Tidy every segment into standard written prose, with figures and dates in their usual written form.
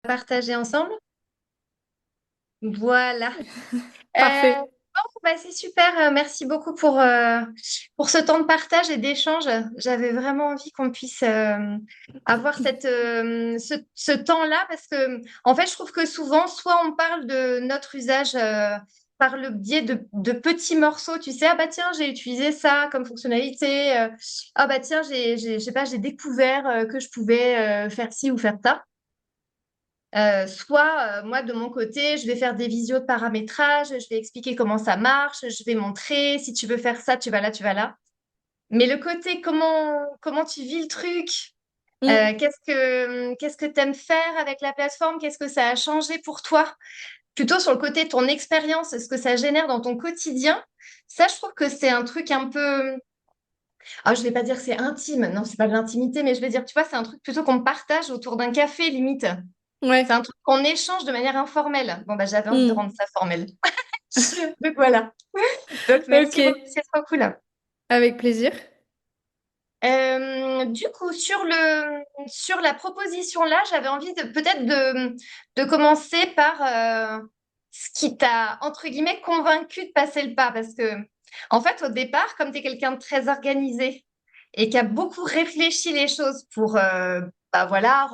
Partager ensemble. Voilà. Parfait. Bon, bah, c'est super. Merci beaucoup pour ce temps de partage et d'échange. J'avais vraiment envie qu'on puisse avoir ce temps-là parce que, en fait, je trouve que souvent, soit on parle de notre usage par le biais de petits morceaux. Tu sais, ah bah tiens, j'ai utilisé ça comme fonctionnalité. Ah bah tiens, je sais pas, j'ai découvert que je pouvais faire ci ou faire ça. Soit, moi, de mon côté, je vais faire des visios de paramétrage, je vais expliquer comment ça marche, je vais montrer, si tu veux faire ça, tu vas là, tu vas là. Mais le côté comment tu vis le truc, Mm. qu'est-ce que tu aimes faire avec la plateforme, qu'est-ce que ça a changé pour toi, plutôt sur le côté de ton expérience, ce que ça génère dans ton quotidien, ça, je trouve que c'est un truc un peu, ah, je vais pas dire que c'est intime, non, c'est pas de l'intimité, mais je vais dire, tu vois, c'est un truc plutôt qu'on partage autour d'un café, limite. C'est un Ouais. truc qu'on échange de manière informelle. Bon, bah, j'avais envie de Mm. rendre ça formel. Donc voilà. Donc merci beaucoup, Ok. c'est trop cool. Avec plaisir. Du coup, sur la proposition là, j'avais envie de commencer par ce qui t'a, entre guillemets, convaincu de passer le pas. Parce que, en fait, au départ, comme tu es quelqu'un de très organisé et qui a beaucoup réfléchi les choses pour bah voilà,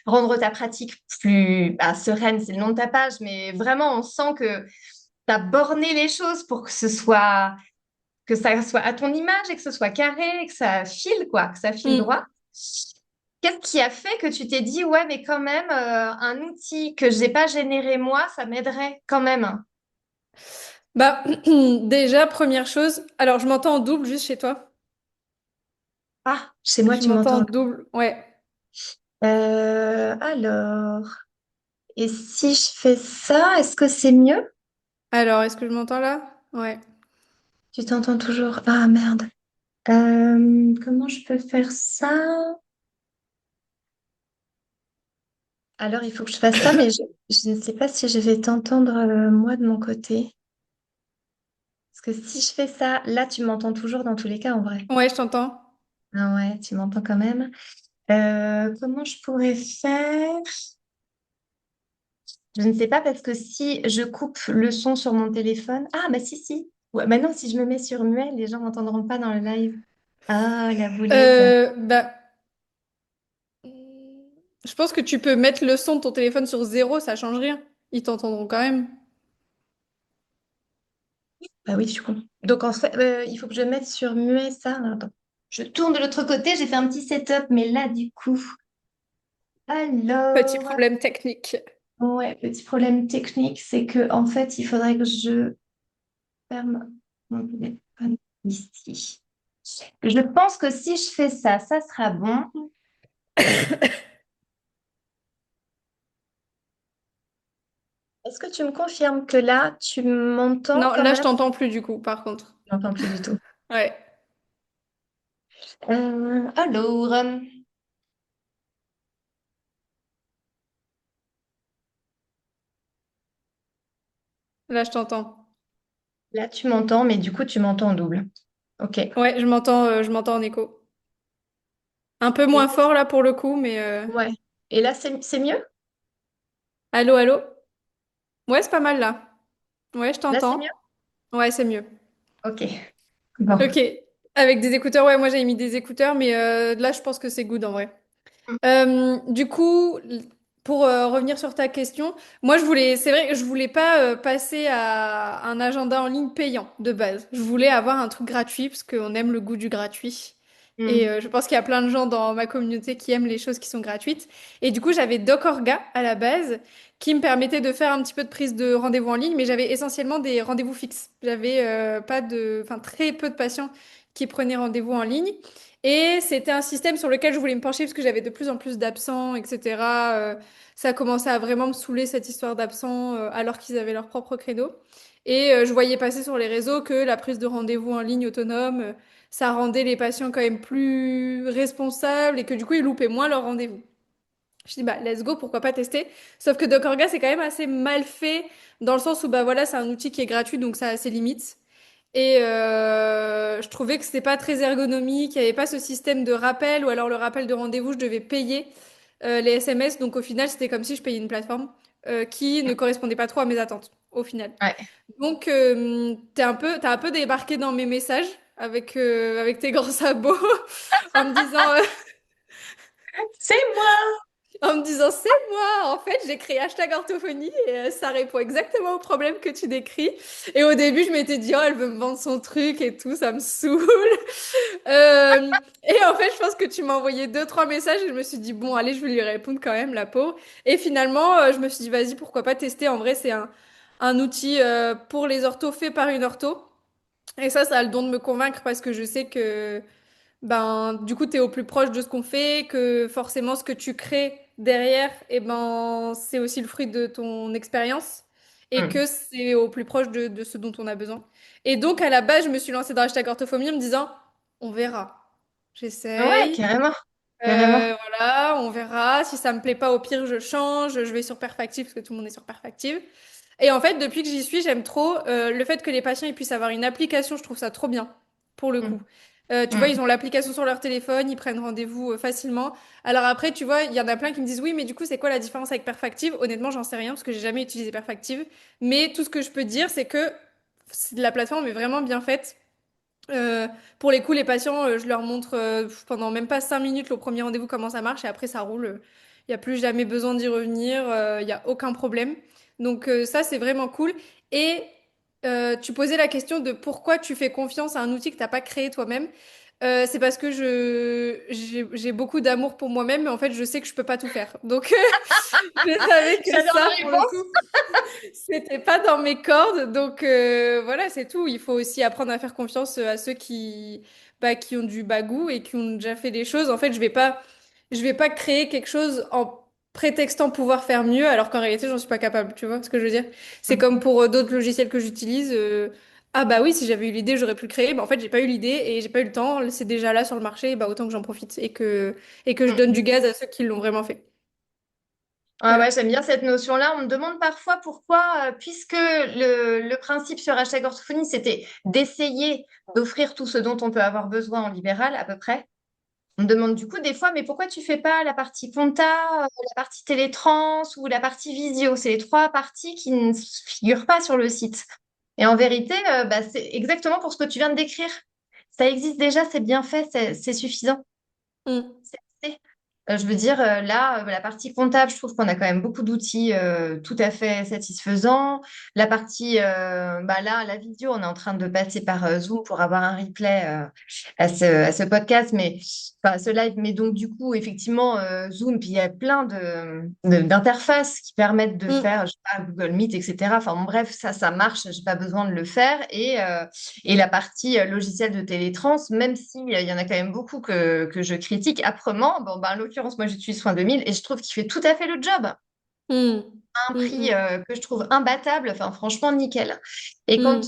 rendre ta pratique plus sereine, c'est le nom de ta page, mais vraiment, on sent que tu as borné les choses pour que ça soit à ton image et que ce soit carré, que ça file, quoi, que ça file Mm. droit. Qu'est-ce qui a fait que tu t'es dit, ouais, mais quand même, un outil que j'ai pas généré moi, ça m'aiderait quand même. Bah, déjà, première chose. Alors, je m'entends en double juste chez toi. Ah, chez moi, Je tu m'entends en m'entends. double. Ouais. Alors, et si je fais ça, est-ce que c'est mieux? Alors, est-ce que je m'entends là? Ouais. Tu t'entends toujours? Ah, merde. Comment je peux faire ça? Alors, il faut que je fasse ça, mais je ne sais pas si je vais t'entendre, moi, de mon côté. Parce que si je fais ça, là, tu m'entends toujours dans tous les cas, en vrai. Ouais, je t'entends. Ah ouais, tu m'entends quand même. Comment je pourrais faire? Je ne sais pas parce que si je coupe le son sur mon téléphone. Ah, bah si, si. Ouais, maintenant, si je me mets sur muet, les gens m'entendront pas dans le live. Ah, la boulette. Bah, je pense que tu peux mettre le son de ton téléphone sur zéro, ça change rien. Ils t'entendront quand même. Bah oui, je suis con. Donc, en fait, il faut que je mette sur muet ça. Attends. Je tourne de l'autre côté, j'ai fait un petit setup, mais là, du coup. Petit Alors, problème technique. ouais, petit problème technique, c'est que en fait, il faudrait que je ferme mon téléphone ici. Je pense que si je fais ça, ça sera bon. Est-ce que tu me confirmes que là, tu m'entends Non, quand là, je même? t'entends plus du coup, par contre. Je n'entends plus du tout. Ouais. Alors, Là, je t'entends. là, tu m'entends, mais du coup, tu m'entends en double. Ok. Ouais, je m'entends en écho. Un peu Et moins fort là pour le coup, mais ouais. Et là, c'est mieux? allô, allô? Ouais, c'est pas mal là. Ouais, je Là, c'est mieux? t'entends. Ouais, c'est mieux. Ok. Bon. Ok. Avec des écouteurs, ouais, moi j'ai mis des écouteurs, mais là, je pense que c'est good en vrai. Du coup, pour revenir sur ta question, moi je voulais, c'est vrai, je voulais pas passer à un agenda en ligne payant de base. Je voulais avoir un truc gratuit parce qu'on aime le goût du gratuit. Et Hmm. je pense qu'il y a plein de gens dans ma communauté qui aiment les choses qui sont gratuites. Et du coup, j'avais DocOrga à la base qui me permettait de faire un petit peu de prise de rendez-vous en ligne, mais j'avais essentiellement des rendez-vous fixes. J'avais pas de, enfin très peu de patients qui prenaient rendez-vous en ligne. Et c'était un système sur lequel je voulais me pencher parce que j'avais de plus en plus d'absents, etc. Ça commençait à vraiment me saouler cette histoire d'absents alors qu'ils avaient leur propre credo. Et je voyais passer sur les réseaux que la prise de rendez-vous en ligne autonome, ça rendait les patients quand même plus responsables et que du coup ils loupaient moins leurs rendez-vous. Je dis bah let's go, pourquoi pas tester. Sauf que DocOrga c'est quand même assez mal fait dans le sens où bah voilà c'est un outil qui est gratuit donc ça a ses limites. Et je trouvais que c'était pas très ergonomique, il n'y avait pas ce système de rappel, ou alors le rappel de rendez-vous, je devais payer. les SMS. Donc au final, c'était comme si je payais une plateforme qui ne correspondait pas trop à mes attentes, au final. Ouais. Donc t'as un peu débarqué dans mes messages avec tes grands sabots en me disant, C'est moi! en me disant, c'est moi! En fait, j'ai créé hashtag orthophonie et ça répond exactement au problème que tu décris. Et au début, je m'étais dit, oh, elle veut me vendre son truc et tout, ça me saoule. Et en fait, je pense que tu m'as envoyé deux, trois messages et je me suis dit, bon, allez, je vais lui répondre quand même, la pauvre. Et finalement, je me suis dit, vas-y, pourquoi pas tester. En vrai, c'est un outil pour les orthos fait par une ortho. Et ça a le don de me convaincre parce que je sais que ben du coup tu es au plus proche de ce qu'on fait, que forcément ce que tu crées derrière, et ben c'est aussi le fruit de ton expérience et Hmm. que c'est au plus proche de ce dont on a besoin. Et donc à la base, je me suis lancée dans hashtag orthophonie en me disant on verra. Ouais, J'essaye. carrément. Carrément. Voilà, on verra. Si ça me plaît pas, au pire, je change. Je vais sur Perfactive parce que tout le monde est sur Perfactive. Et en fait, depuis que j'y suis, j'aime trop le fait que les patients ils puissent avoir une application. Je trouve ça trop bien, pour le coup. Hmm. Tu vois, Hmm. ils ont l'application sur leur téléphone, ils prennent rendez-vous facilement. Alors après, tu vois, il y en a plein qui me disent oui, mais du coup, c'est quoi la différence avec Perfactive? Honnêtement, j'en sais rien parce que j'ai jamais utilisé Perfactive. Mais tout ce que je peux dire, c'est que la plateforme est vraiment bien faite. Pour les coups, les patients, je leur montre pendant même pas 5 minutes le premier rendez-vous comment ça marche et après ça roule. Il n'y a plus jamais besoin d'y revenir, il n'y a aucun problème. Donc ça, c'est vraiment cool. Et tu posais la question de pourquoi tu fais confiance à un outil que tu n'as pas créé toi-même. C'est parce que j'ai beaucoup d'amour pour moi-même, mais en fait, je sais que je peux pas tout faire. Donc, je savais que J'adore ça, la pour le réponse. coup, c'était pas dans mes cordes, donc voilà, c'est tout. Il faut aussi apprendre à faire confiance à ceux qui ont du bagou et qui ont déjà fait des choses. En fait, je vais pas créer quelque chose en prétextant pouvoir faire mieux, alors qu'en réalité, j'en suis pas capable. Tu vois ce que je veux dire? C'est comme pour d'autres logiciels que j'utilise. Ah bah oui, si j'avais eu l'idée, j'aurais pu le créer. Bah en fait, j'ai pas eu l'idée et j'ai pas eu le temps. C'est déjà là sur le marché, bah autant que j'en profite et que je donne Hmm. du gaz à ceux qui l'ont vraiment fait. Ah ouais, Voilà. j'aime bien cette notion-là. On me demande parfois pourquoi, puisque le principe sur hashtag orthophonie, c'était d'essayer d'offrir tout ce dont on peut avoir besoin en libéral, à peu près. On me demande du coup des fois, mais pourquoi tu fais pas la partie compta, la partie télétrans ou la partie visio? C'est les trois parties qui ne figurent pas sur le site. Et en vérité, bah, c'est exactement pour ce que tu viens de décrire. Ça existe déjà, c'est bien fait, c'est suffisant. Mm. C'est assez. Je veux dire, là, la partie comptable, je trouve qu'on a quand même beaucoup d'outils tout à fait satisfaisants. La partie, bah là, la vidéo, on est en train de passer par Zoom pour avoir un replay à ce podcast, mais enfin, ce live. Mais donc, du coup, effectivement, Zoom, puis il y a plein d'interfaces qui permettent de Mm. faire, je sais pas, Google Meet, etc. Enfin, bon, bref, ça marche, j'ai pas besoin de le faire. Et la partie logiciel de télétrans, même s'il y en a quand même beaucoup que je critique âprement, bon, bah, en l'occurrence, moi j'utilise Soin 2000 et je trouve qu'il fait tout à fait le job à Mm. un Mm. prix que je trouve imbattable, enfin franchement nickel. Et Mm.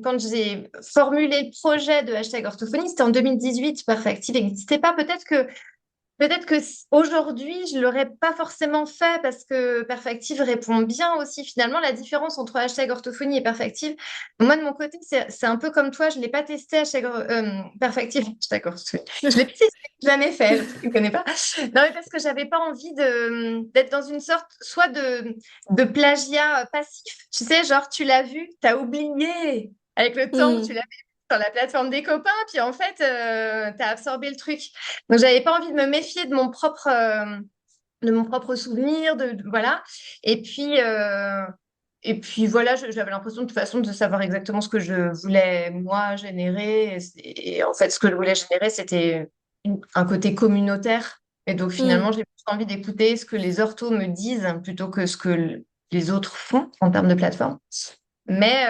quand j'ai formulé le projet de hashtag orthophonie, c'était en 2018, Perfective n'existait pas. Peut-être que aujourd'hui, je l'aurais pas forcément fait parce que Perfective répond bien aussi. Finalement, la différence entre hashtag orthophonie et Perfective, moi de mon côté, c'est un peu comme toi, je l'ai pas testé hashtag Perfective, hashtag orthophonie. Je l'ai pas testé, jamais fait, je ne connais pas. Non, mais parce que j'avais pas envie d'être dans une sorte soit de plagiat passif. Tu sais, genre tu l'as vu, tu as oublié avec le temps, tu Mm. l'as vu sur la plateforme des copains, puis en fait, tu as absorbé le truc. Donc, j'avais pas envie de me méfier de mon propre souvenir, voilà. Et puis, euh, et puis voilà, j'avais l'impression de toute façon de savoir exactement ce que je voulais moi générer. Et en fait, ce que je voulais générer, c'était un côté communautaire. Et donc finalement, Mm. j'ai plus envie d'écouter ce que les orthos me disent plutôt que ce que les autres font en termes de plateforme. Mais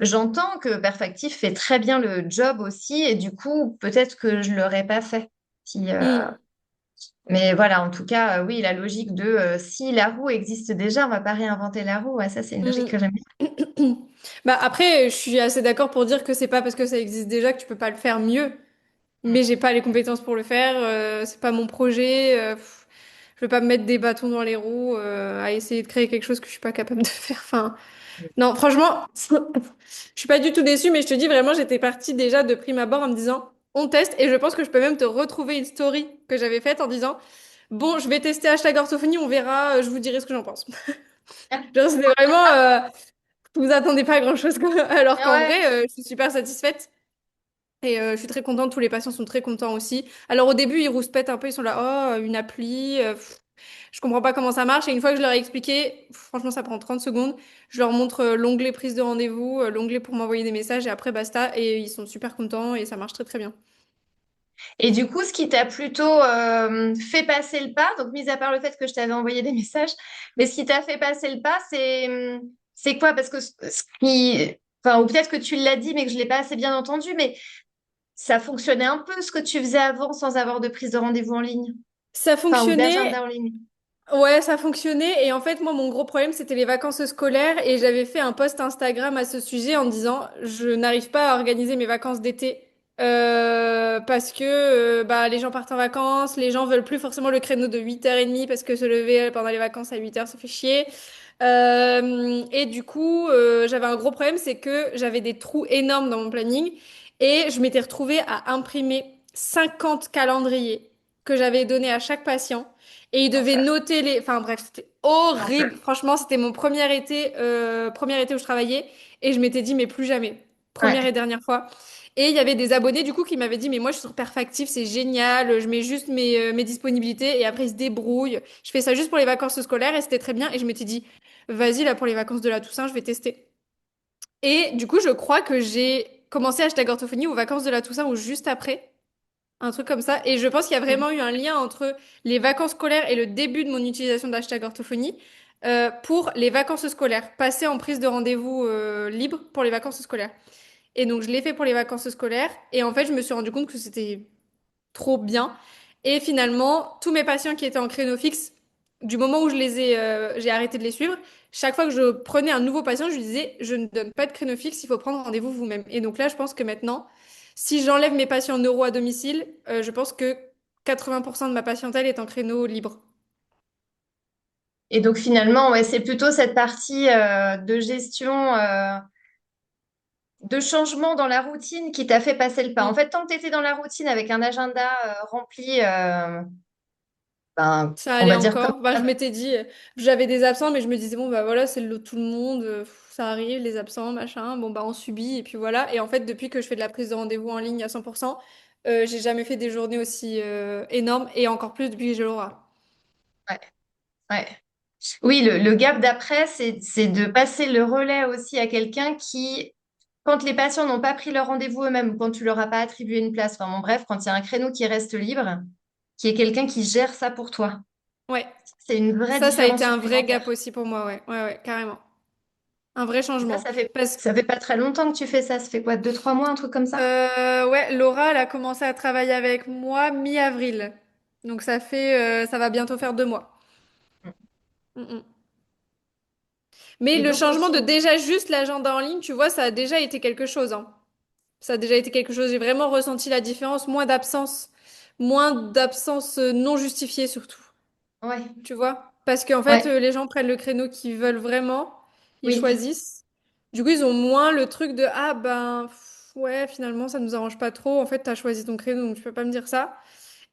j'entends que Perfectif fait très bien le job aussi, et du coup, peut-être que je l'aurais pas fait. Si, Mm. mais voilà, en tout cas, oui, la logique de si la roue existe déjà, on va pas réinventer la roue. Ouais, ça, c'est une logique Mm. que j'aime bien. Bah après, je suis assez d'accord pour dire que c'est pas parce que ça existe déjà que tu peux pas le faire mieux. Mais j'ai pas les compétences pour le faire. C'est pas mon projet. Je veux pas me mettre des bâtons dans les roues à essayer de créer quelque chose que je suis pas capable de faire. Enfin, non, franchement, je suis pas du tout déçue, mais je te dis vraiment, j'étais partie déjà de prime abord en me disant, on teste, et je pense que je peux même te retrouver une story que j'avais faite en disant. Bon, je vais tester hashtag orthophonie, on verra, je vous dirai ce que j'en pense. Genre, c'était vraiment, vous attendez pas à grand-chose, quoi. Alors qu'en Ouais. vrai, je suis super satisfaite. Et je suis très contente, tous les patients sont très contents aussi. Alors au début, ils rouspètent un peu, ils sont là, oh, une appli, je comprends pas comment ça marche. Et une fois que je leur ai expliqué, franchement, ça prend 30 secondes. Je leur montre l'onglet prise de rendez-vous, l'onglet pour m'envoyer des messages et après basta. Et ils sont super contents et ça marche très très bien. Et du coup, ce qui t'a plutôt fait passer le pas, donc mis à part le fait que je t'avais envoyé des messages, mais ce qui t'a fait passer le pas, c'est quoi? Parce que ce qui, enfin, ou peut-être que tu l'as dit, mais que je l'ai pas assez bien entendu, mais ça fonctionnait un peu ce que tu faisais avant sans avoir de prise de rendez-vous en ligne, Ça enfin, ou fonctionnait. d'agenda en ligne. Ouais, ça fonctionnait. Et en fait, moi, mon gros problème, c'était les vacances scolaires. Et j'avais fait un post Instagram à ce sujet en disant, je n'arrive pas à organiser mes vacances d'été. Parce que bah, les gens partent en vacances, les gens veulent plus forcément le créneau de 8h30 parce que se lever pendant les vacances à 8h, ça fait chier. Et du coup, j'avais un gros problème, c'est que j'avais des trous énormes dans mon planning et je m'étais retrouvée à imprimer 50 calendriers que j'avais donnés à chaque patient. Et ils devaient L'enfer. noter les... Enfin bref, c'était horrible. Franchement, c'était mon premier été où je travaillais. Et je m'étais dit, mais plus jamais. Première et Ouais. dernière fois. Et il y avait des abonnés du coup qui m'avaient dit, mais moi je suis sur Perfactif, c'est génial. Je mets juste mes disponibilités et après ils se débrouillent. Je fais ça juste pour les vacances scolaires et c'était très bien. Et je m'étais dit, vas-y, là pour les vacances de la Toussaint, je vais tester. Et du coup, je crois que j'ai commencé hashtag orthophonie aux vacances de la Toussaint ou juste après. Un truc comme ça. Et je pense qu'il y a vraiment eu un lien entre les vacances scolaires et le début de mon utilisation d'hashtag orthophonie pour les vacances scolaires, passer en prise de rendez-vous libre pour les vacances scolaires. Et donc, je l'ai fait pour les vacances scolaires. Et en fait, je me suis rendu compte que c'était trop bien. Et finalement, tous mes patients qui étaient en créneau fixe, du moment où j'ai arrêté de les suivre, chaque fois que je prenais un nouveau patient, je lui disais, je ne donne pas de créneau fixe, il faut prendre rendez-vous vous-même. Et donc là, je pense que maintenant, si j'enlève mes patients neuro à domicile, je pense que 80% de ma patientèle est en créneau libre. Et donc finalement, ouais, c'est plutôt cette partie de gestion, de changement dans la routine qui t'a fait passer le pas. En Mm. fait, tant que tu étais dans la routine avec un agenda rempli, ben, Ça on allait va dire comme encore. Bah, je ça. m'étais dit, j'avais des absents, mais je me disais, bon, bah voilà, c'est tout le monde, ça arrive, les absents, machin, bon, bah on subit, et puis voilà. Et en fait, depuis que je fais de la prise de rendez-vous en ligne à 100%, j'ai jamais fait des journées aussi énormes, et encore plus depuis que j'ai Laura. Ouais, ouais. Oui, le gap d'après, c'est de passer le relais aussi à quelqu'un qui, quand les patients n'ont pas pris leur rendez-vous eux-mêmes, ou quand tu leur as pas attribué une place, enfin bon, bref, quand il y a un créneau qui reste libre, qui est quelqu'un qui gère ça pour toi. Ouais, C'est une vraie ça a été différence un vrai gap supplémentaire. aussi pour moi, ouais, ouais, ouais, carrément. Un vrai Et ça, changement. Parce ça fait pas très longtemps que tu fais ça. Ça fait quoi, 2, 3 mois, un truc comme ça? ouais, Laura, elle a commencé à travailler avec moi mi-avril. Donc ça va bientôt faire 2 mois. Mm, mm. Mais Et le donc, au changement de final, déjà juste l'agenda en ligne, tu vois, ça a déjà été quelque chose, hein. Ça a déjà été quelque chose. J'ai vraiment ressenti la différence, moins d'absence non justifiée surtout. ouais, Tu vois? Parce qu'en fait, ouais, les gens prennent le créneau qu'ils veulent vraiment, ils oui. choisissent. Du coup, ils ont moins le truc de ah ben ouais, finalement, ça nous arrange pas trop. En fait, t'as choisi ton créneau, donc tu peux pas me dire ça.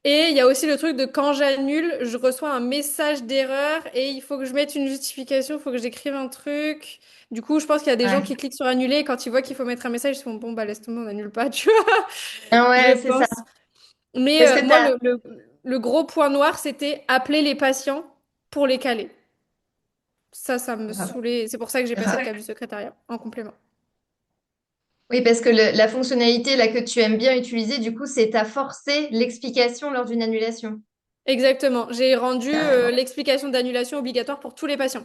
Et il y a aussi le truc de quand j'annule, je reçois un message d'erreur et il faut que je mette une justification, il faut que j'écrive un truc. Du coup, je pense qu'il y a des gens Ouais. qui cliquent sur annuler et quand ils voient qu'il faut mettre un message, ils se font bon, bah laisse tomber, on annule pas, tu vois, Ah je ouais, c'est ça. pense. Mais Parce que moi, t'as, le gros point noir, c'était appeler les patients pour les caler. Ça me grave, saoulait. C'est pour ça que j'ai passé le grave. cap du secrétariat en complément. Oui, parce que la fonctionnalité là que tu aimes bien utiliser, du coup, c'est à forcer l'explication lors d'une annulation. Exactement. J'ai rendu Carrément. l'explication d'annulation obligatoire pour tous les patients.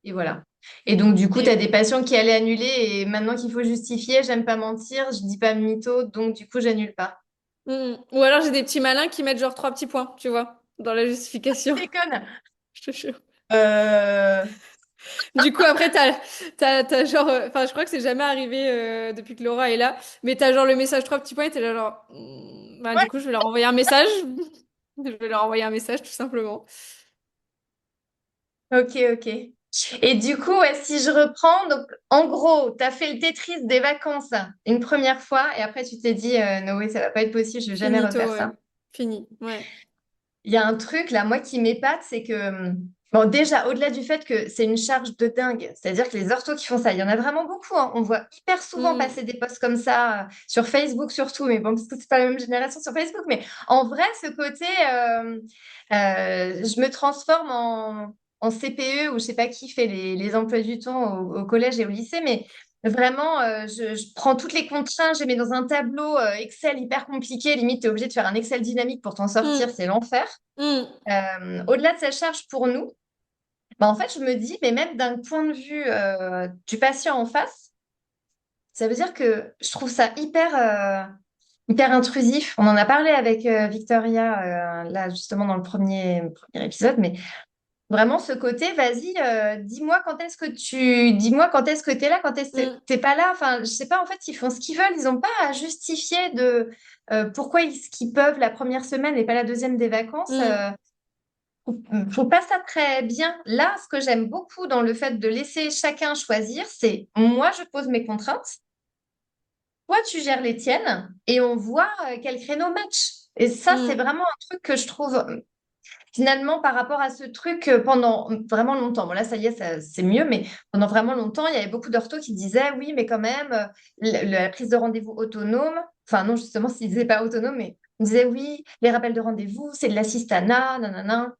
Et voilà. Et donc, du coup, tu Et as des patients qui allaient annuler et maintenant qu'il faut justifier, j'aime pas mentir, je dis pas mytho, donc du coup, j'annule pas. Ou alors j'ai des petits malins qui mettent genre 3 petits points, tu vois, dans la justification. Déconne. Je te jure. Euh, Du coup, après, t'as genre. Enfin, je crois que c'est jamais arrivé depuis que Laura est là. Mais t'as genre le message 3 petits points et t'es là genre. Bah, Ouais. du coup, je vais leur envoyer un message. Je vais leur envoyer un message, tout simplement. Ok, ok. Et du coup, ouais, si je reprends, donc en gros, tu as fait le Tetris des vacances une première fois et après tu t'es dit, no way, ça va pas être possible, je vais jamais Finito, refaire ouais. ça. fini. Ouais. Il y a un truc là, moi qui m'épate, c'est que, bon, déjà, au-delà du fait que c'est une charge de dingue, c'est-à-dire que les orthos qui font ça, il y en a vraiment beaucoup, hein. On voit hyper souvent Mm, passer des posts comme ça, sur Facebook surtout, mais bon, parce que c'est pas la même génération sur Facebook, mais en vrai, ce côté, je me transforme en CPE ou je sais pas qui fait les emplois du temps au collège et au lycée, mais vraiment, je prends toutes les contraintes, je les mets dans un tableau Excel hyper compliqué. Limite, tu es obligé de faire un Excel dynamique pour t'en sortir, mm, c'est l'enfer. mm, Au-delà de sa charge pour nous, bah, en fait, je me dis, mais même d'un point de vue du patient en face, ça veut dire que je trouve ça hyper intrusif. On en a parlé avec Victoria, là, justement, dans le premier épisode, mais vraiment, ce côté, vas-y, dis-moi quand est-ce que t'es là, quand est-ce que mm, t'es pas là. Enfin, je sais pas, en fait, ils font ce qu'ils veulent. Ils n'ont pas à justifier de pourquoi ce qu'ils peuvent la première semaine et pas la deuxième des vacances. mm, Je trouve pas ça très bien. Là, ce que j'aime beaucoup dans le fait de laisser chacun choisir, c'est moi, je pose mes contraintes, toi, tu gères les tiennes et on voit quel créneau match. Et ça, c'est mm, vraiment un truc que je trouve finalement, par rapport à ce truc, pendant vraiment longtemps, bon là, ça y est, c'est mieux, mais pendant vraiment longtemps, il y avait beaucoup d'orthos qui disaient, oui, mais quand même, la prise de rendez-vous autonome, enfin non, justement, s'ils disaient pas autonome, mais ils disaient, oui, les rappels de rendez-vous, c'est de l'assistanat, nanana.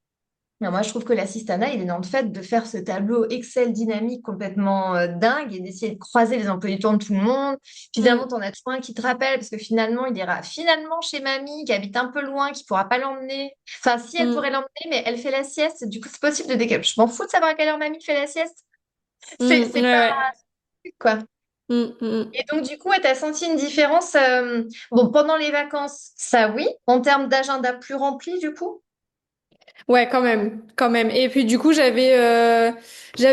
Mais moi, je trouve que l'assistanat, il est dans le fait de faire ce tableau Excel dynamique complètement dingue et d'essayer de croiser les emplois du temps de tout le monde. Finalement, tu mm, en as toujours un qui te rappelle parce que finalement, il ira finalement chez mamie qui habite un peu loin, qui pourra pas l'emmener. Enfin, si elle pourrait mm, l'emmener, mais elle fait la sieste. Du coup, c'est possible de décaler. Je m'en fous de savoir à quelle heure mamie fait la sieste. mm, C'est ouais, pas ouais. quoi. Mm, mm. Et donc, du coup, tu as senti une différence bon, pendant les vacances, ça oui, en termes d'agenda plus rempli, du coup. Ouais, quand même, quand même. Et puis du coup, j'avais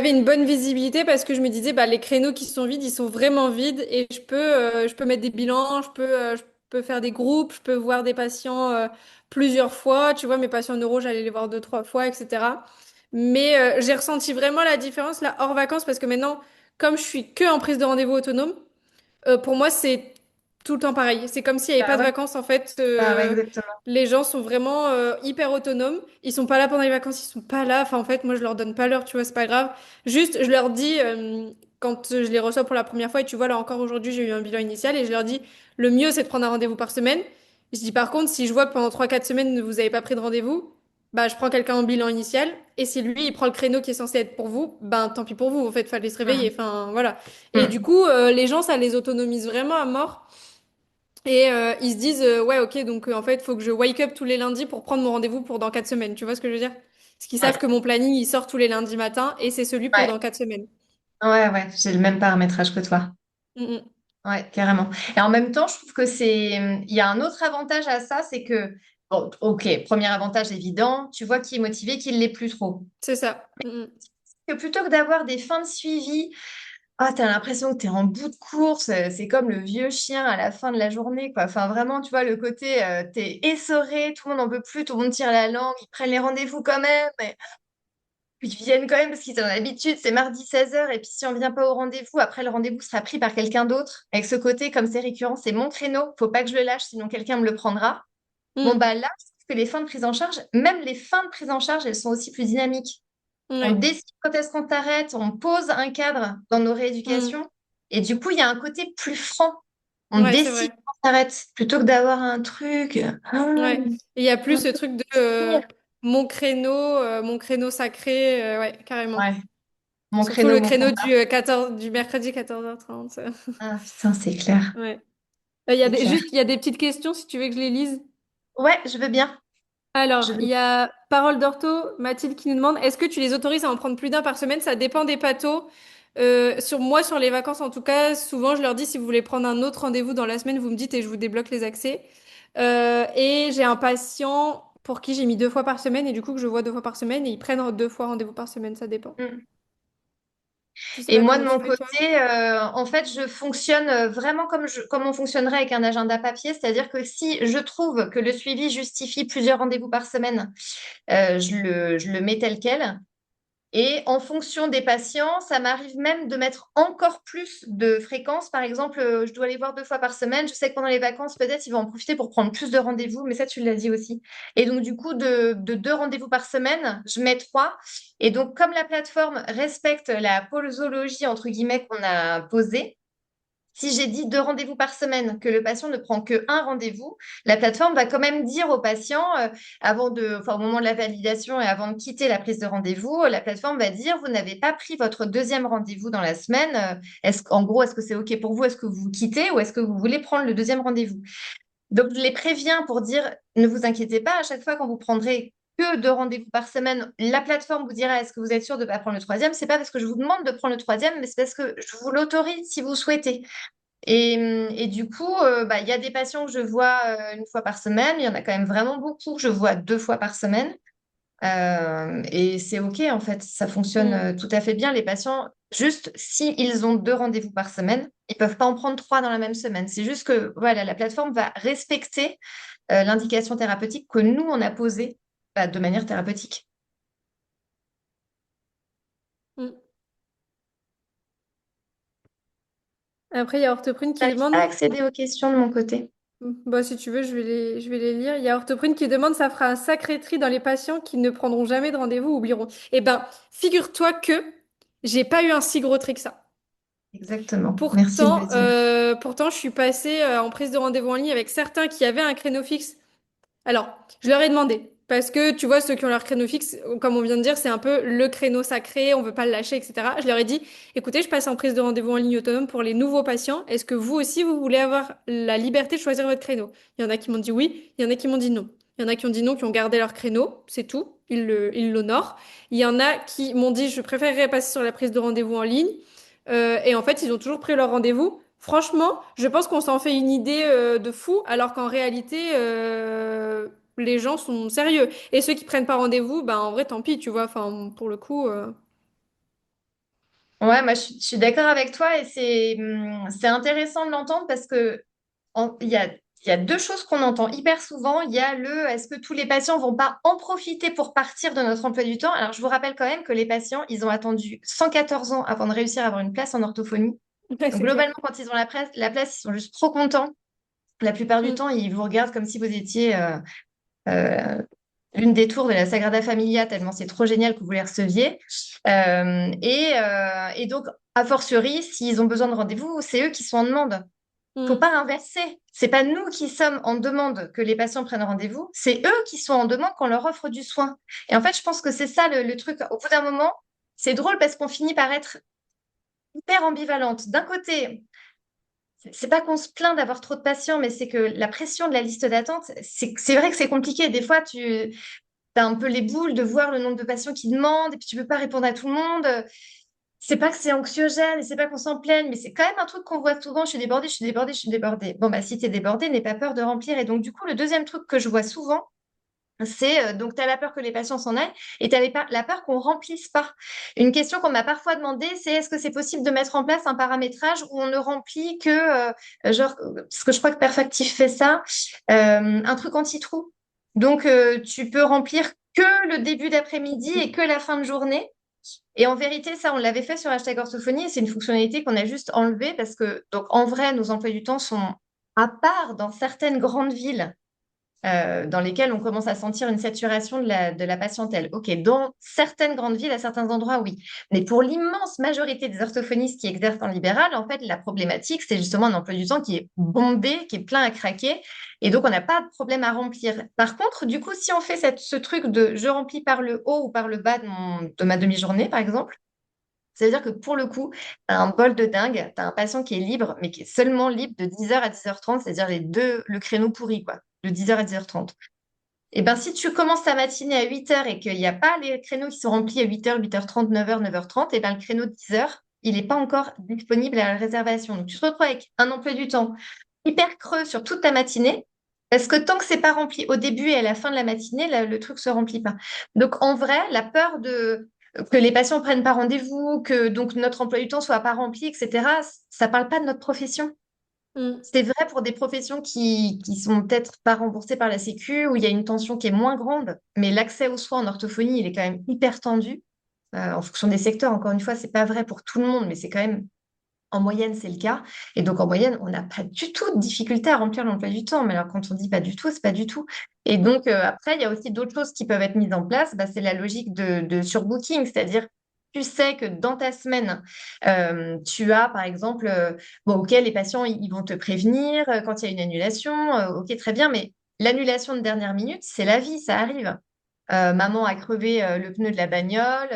une bonne visibilité parce que je me disais, bah les créneaux qui sont vides, ils sont vraiment vides et je peux mettre des bilans, je peux faire des groupes, je peux voir des patients plusieurs fois. Tu vois, mes patients neuro, j'allais les voir deux, trois fois, etc. Mais j'ai ressenti vraiment la différence là hors vacances parce que maintenant, comme je suis que en prise de rendez-vous autonome. Pour moi, c'est tout le temps pareil. C'est comme s'il n'y avait pas Bah de ouais, vacances. En fait, bah ouais, exactement. les gens sont vraiment hyper autonomes. Ils sont pas là pendant les vacances, ils sont pas là. Enfin, en fait, moi, je leur donne pas l'heure, tu vois, c'est pas grave. Juste, je leur dis, quand je les reçois pour la première fois, et tu vois, là encore aujourd'hui, j'ai eu un bilan initial, et je leur dis, le mieux, c'est de prendre un rendez-vous par semaine. Je dis, par contre, si je vois que pendant 3 4 semaines, vous n'avez pas pris de rendez-vous, bah, je prends quelqu'un en bilan initial. Et si lui, il prend le créneau qui est censé être pour vous, ben, tant pis pour vous. En fait, fallait se réveiller. Mm. Enfin, voilà. Et du Mm. coup, les gens, ça les autonomise vraiment à mort. Et ils se disent, ouais, ok, donc en fait, il faut que je wake up tous les lundis pour prendre mon rendez-vous pour dans 4 semaines. Tu vois ce que je veux dire? Parce qu'ils savent Ouais. que mon planning, il sort tous les lundis matin et c'est celui pour Ouais. dans 4 semaines. Ouais, ouais, j'ai le même paramétrage que toi. Mm, Ouais, carrément. Et en même temps, je trouve que il y a un autre avantage à ça, c'est que, bon, ok, premier avantage évident, tu vois qui est motivé, qui ne l'est plus trop. c'est ça. Que plutôt que d'avoir des fins de suivi, ah, t'as l'impression que t'es en bout de course, c'est comme le vieux chien à la fin de la journée, quoi. Enfin, vraiment, tu vois, le côté, t'es essoré, tout le monde n'en peut plus, tout le monde tire la langue, ils prennent les rendez-vous quand même. Ils viennent quand même parce qu'ils ont l'habitude, c'est mardi 16h, et puis si on vient pas au rendez-vous, après le rendez-vous sera pris par quelqu'un d'autre. Avec ce côté, comme c'est récurrent, c'est mon créneau, faut pas que je le lâche, sinon quelqu'un me le prendra. Bon, Mm, bah là, je trouve que les fins de prise en charge, même les fins de prise en charge, elles sont aussi plus dynamiques. mm. On Ouais. décide quand est-ce qu'on t'arrête, on pose un cadre dans nos Mm. rééducations, et du coup, il y a un côté plus franc. On Ouais, c'est décide vrai. quand on t'arrête, plutôt que d'avoir un truc. Ouais. Et il y a plus ce truc de mon créneau sacré. Ouais, carrément. Ouais, mon Surtout créneau, le mon créneau combat. du mercredi 14h30. Ah, putain, c'est clair, Ouais. c'est clair. Il y a des petites questions si tu veux que je les lise. Ouais, je veux bien. Je Alors, veux il y a Parole d'Ortho, Mathilde qui nous demande, est-ce que tu les autorises à en prendre plus d'un par semaine? Ça dépend des pathos. Sur les vacances en tout cas, souvent je leur dis si vous voulez prendre un autre rendez-vous dans la semaine, vous me dites et je vous débloque les accès. Et j'ai un patient pour qui j'ai mis 2 fois par semaine et du coup que je vois 2 fois par semaine et ils prennent 2 fois rendez-vous par semaine, ça dépend. Mm. Je sais Et pas moi, de comment tu mon fais toi. côté, en fait, je fonctionne vraiment comme on fonctionnerait avec un agenda papier, c'est-à-dire que si je trouve que le suivi justifie plusieurs rendez-vous par semaine, je le mets tel quel. Et en fonction des patients, ça m'arrive même de mettre encore plus de fréquence. Par exemple, je dois les voir 2 fois par semaine. Je sais que pendant les vacances, peut-être, ils vont en profiter pour prendre plus de rendez-vous, mais ça, tu l'as dit aussi. Et donc, du coup, de 2 rendez-vous par semaine, je mets 3. Et donc, comme la plateforme respecte la posologie, entre guillemets, qu'on a posée, si j'ai dit 2 rendez-vous par semaine, que le patient ne prend que un rendez-vous, la plateforme va quand même dire au patient, enfin, au moment de la validation et avant de quitter la prise de rendez-vous, la plateforme va dire, vous n'avez pas pris votre deuxième rendez-vous dans la semaine. En gros, est-ce que c'est OK pour vous? Est-ce que vous quittez ou est-ce que vous voulez prendre le deuxième rendez-vous? Donc, je les préviens pour dire, ne vous inquiétez pas, à chaque fois quand vous prendrez que 2 rendez-vous par semaine, la plateforme vous dira, est-ce que vous êtes sûr de ne pas prendre le troisième? C'est pas parce que je vous demande de prendre le troisième, mais c'est parce que je vous l'autorise si vous souhaitez. Et du coup, bah, il y a des patients que je vois 1 fois par semaine. Il y en a quand même vraiment beaucoup que je vois 2 fois par semaine. Et c'est OK, en fait. Ça fonctionne Mm. tout à fait bien. Les patients, juste s'ils ont 2 rendez-vous par semaine, ils peuvent pas en prendre 3 dans la même semaine. C'est juste que voilà, la plateforme va respecter l'indication thérapeutique que nous, on a posée bah, de manière thérapeutique. Mm. Après, il y a Orthoprune qui J'arrive pas à demande, accéder aux questions de mon côté. bah, si tu veux, je vais les lire. Il y a Orthoprune qui demande, ça fera un sacré tri dans les patients qui ne prendront jamais de rendez-vous, oublieront. Eh ben, figure-toi que j'ai pas eu un si gros tri que ça. Exactement. Merci de le Pourtant, dire. pourtant, je suis passée en prise de rendez-vous en ligne avec certains qui avaient un créneau fixe. Alors, je leur ai demandé, parce que tu vois, ceux qui ont leur créneau fixe, comme on vient de dire, c'est un peu le créneau sacré, on veut pas le lâcher, etc. Je leur ai dit, écoutez, je passe en prise de rendez-vous en ligne autonome pour les nouveaux patients. Est-ce que vous aussi, vous voulez avoir la liberté de choisir votre créneau? Il y en a qui m'ont dit oui, il y en a qui m'ont dit non. Il y en a qui ont dit non, qui ont gardé leur créneau, c'est tout, ils l'honorent. Il y en a qui m'ont dit, je préférerais passer sur la prise de rendez-vous en ligne. Et en fait, ils ont toujours pris leur rendez-vous. Franchement, je pense qu'on s'en fait une idée de fou, alors qu'en réalité, les gens sont sérieux. Et ceux qui prennent pas rendez-vous, ben en vrai, tant pis, tu vois. Enfin, pour le coup. Ouais, moi je suis d'accord avec toi et c'est intéressant de l'entendre parce que il y a 2 choses qu'on entend hyper souvent. Il y a est-ce que tous les patients vont pas en profiter pour partir de notre emploi du temps? Alors je vous rappelle quand même que les patients, ils ont attendu 114 ans avant de réussir à avoir une place en orthophonie. Ouais, Donc c'est clair. globalement, quand ils ont la place, ils sont juste trop contents. La plupart du Mm, temps, ils vous regardent comme si vous étiez euh, l'une des tours de la Sagrada Familia, tellement c'est trop génial que vous les receviez. Et donc, a fortiori, s'ils ont besoin de rendez-vous, c'est eux qui sont en demande. Faut mm, pas inverser. C'est pas nous qui sommes en demande que les patients prennent rendez-vous, c'est eux qui sont en demande qu'on leur offre du soin. Et en fait, je pense que c'est ça le truc. Au bout d'un moment, c'est drôle parce qu'on finit par être hyper ambivalente. D'un côté, c'est pas qu'on se plaint d'avoir trop de patients, mais c'est que la pression de la liste d'attente, c'est vrai que c'est compliqué. Des fois, tu as un peu les boules de voir le nombre de patients qui demandent et puis tu peux pas répondre à tout le monde. C'est pas que c'est anxiogène et c'est pas qu'on s'en plaigne, mais c'est quand même un truc qu'on voit souvent. Je suis débordée, je suis débordée, je suis débordée. Bon, bah, si tu es débordée, n'aie pas peur de remplir. Et donc, du coup, le deuxième truc que je vois souvent, c'est donc tu as la peur que les patients s'en aillent et tu as la peur qu'on remplisse pas. Une question qu'on m'a parfois demandé, c'est est-ce que c'est possible de mettre en place un paramétrage où on ne remplit que, genre, parce que je crois que Perfactif fait ça, un truc anti-trou. Donc, tu peux remplir que le début d'après-midi et que la fin de journée. Et en vérité, ça, on l'avait fait sur hashtag orthophonie et c'est une fonctionnalité qu'on a juste enlevée parce que, donc, en vrai, nos emplois du temps sont à part dans certaines grandes villes dans lesquelles on commence à sentir une saturation de la patientèle. OK, dans certaines grandes villes, à certains endroits, oui. Mais pour l'immense majorité des orthophonistes qui exercent en libéral, en fait, la problématique, c'est justement un emploi du temps qui est bondé, qui est plein à craquer. Et donc, on n'a pas de problème à remplir. Par contre, du coup, si on fait ce truc de je remplis par le haut ou par le bas de ma demi-journée, par exemple, c'est-à-dire que pour le coup, tu as un bol de dingue, tu as un patient qui est libre, mais qui est seulement libre de 10h à 10h30, c'est-à-dire le créneau pourri, quoi, de 10h à 10h30. Et ben si tu commences ta matinée à 8h et qu'il n'y a pas les créneaux qui sont remplis à 8h, 8h30, 9h, 9h30, et ben le créneau de 10h, il n'est pas encore disponible à la réservation. Donc tu te retrouves avec un emploi du temps hyper creux sur toute ta matinée, parce que tant que c'est pas rempli au début et à la fin de la matinée, le truc se remplit pas. Donc en vrai, la peur de que les patients prennent pas rendez-vous, que donc notre emploi du temps soit pas rempli, etc. Ça parle pas de notre profession. mm. C'est vrai pour des professions qui sont peut-être pas remboursées par la Sécu, où il y a une tension qui est moins grande, mais l'accès aux soins en orthophonie, il est quand même hyper tendu. en fonction des secteurs. Encore une fois, c'est pas vrai pour tout le monde, mais c'est quand même en moyenne, c'est le cas. Et donc, en moyenne, on n'a pas du tout de difficulté à remplir l'emploi du temps. Mais alors, quand on dit pas du tout, c'est pas du tout. Et donc, après, il y a aussi d'autres choses qui peuvent être mises en place. Bah, c'est la logique de surbooking, c'est-à-dire, tu sais que dans ta semaine, tu as, par exemple, bon, OK, les patients, ils vont te prévenir quand il y a une annulation. OK, très bien, mais l'annulation de dernière minute, c'est la vie, ça arrive. Maman a crevé le pneu de la bagnole,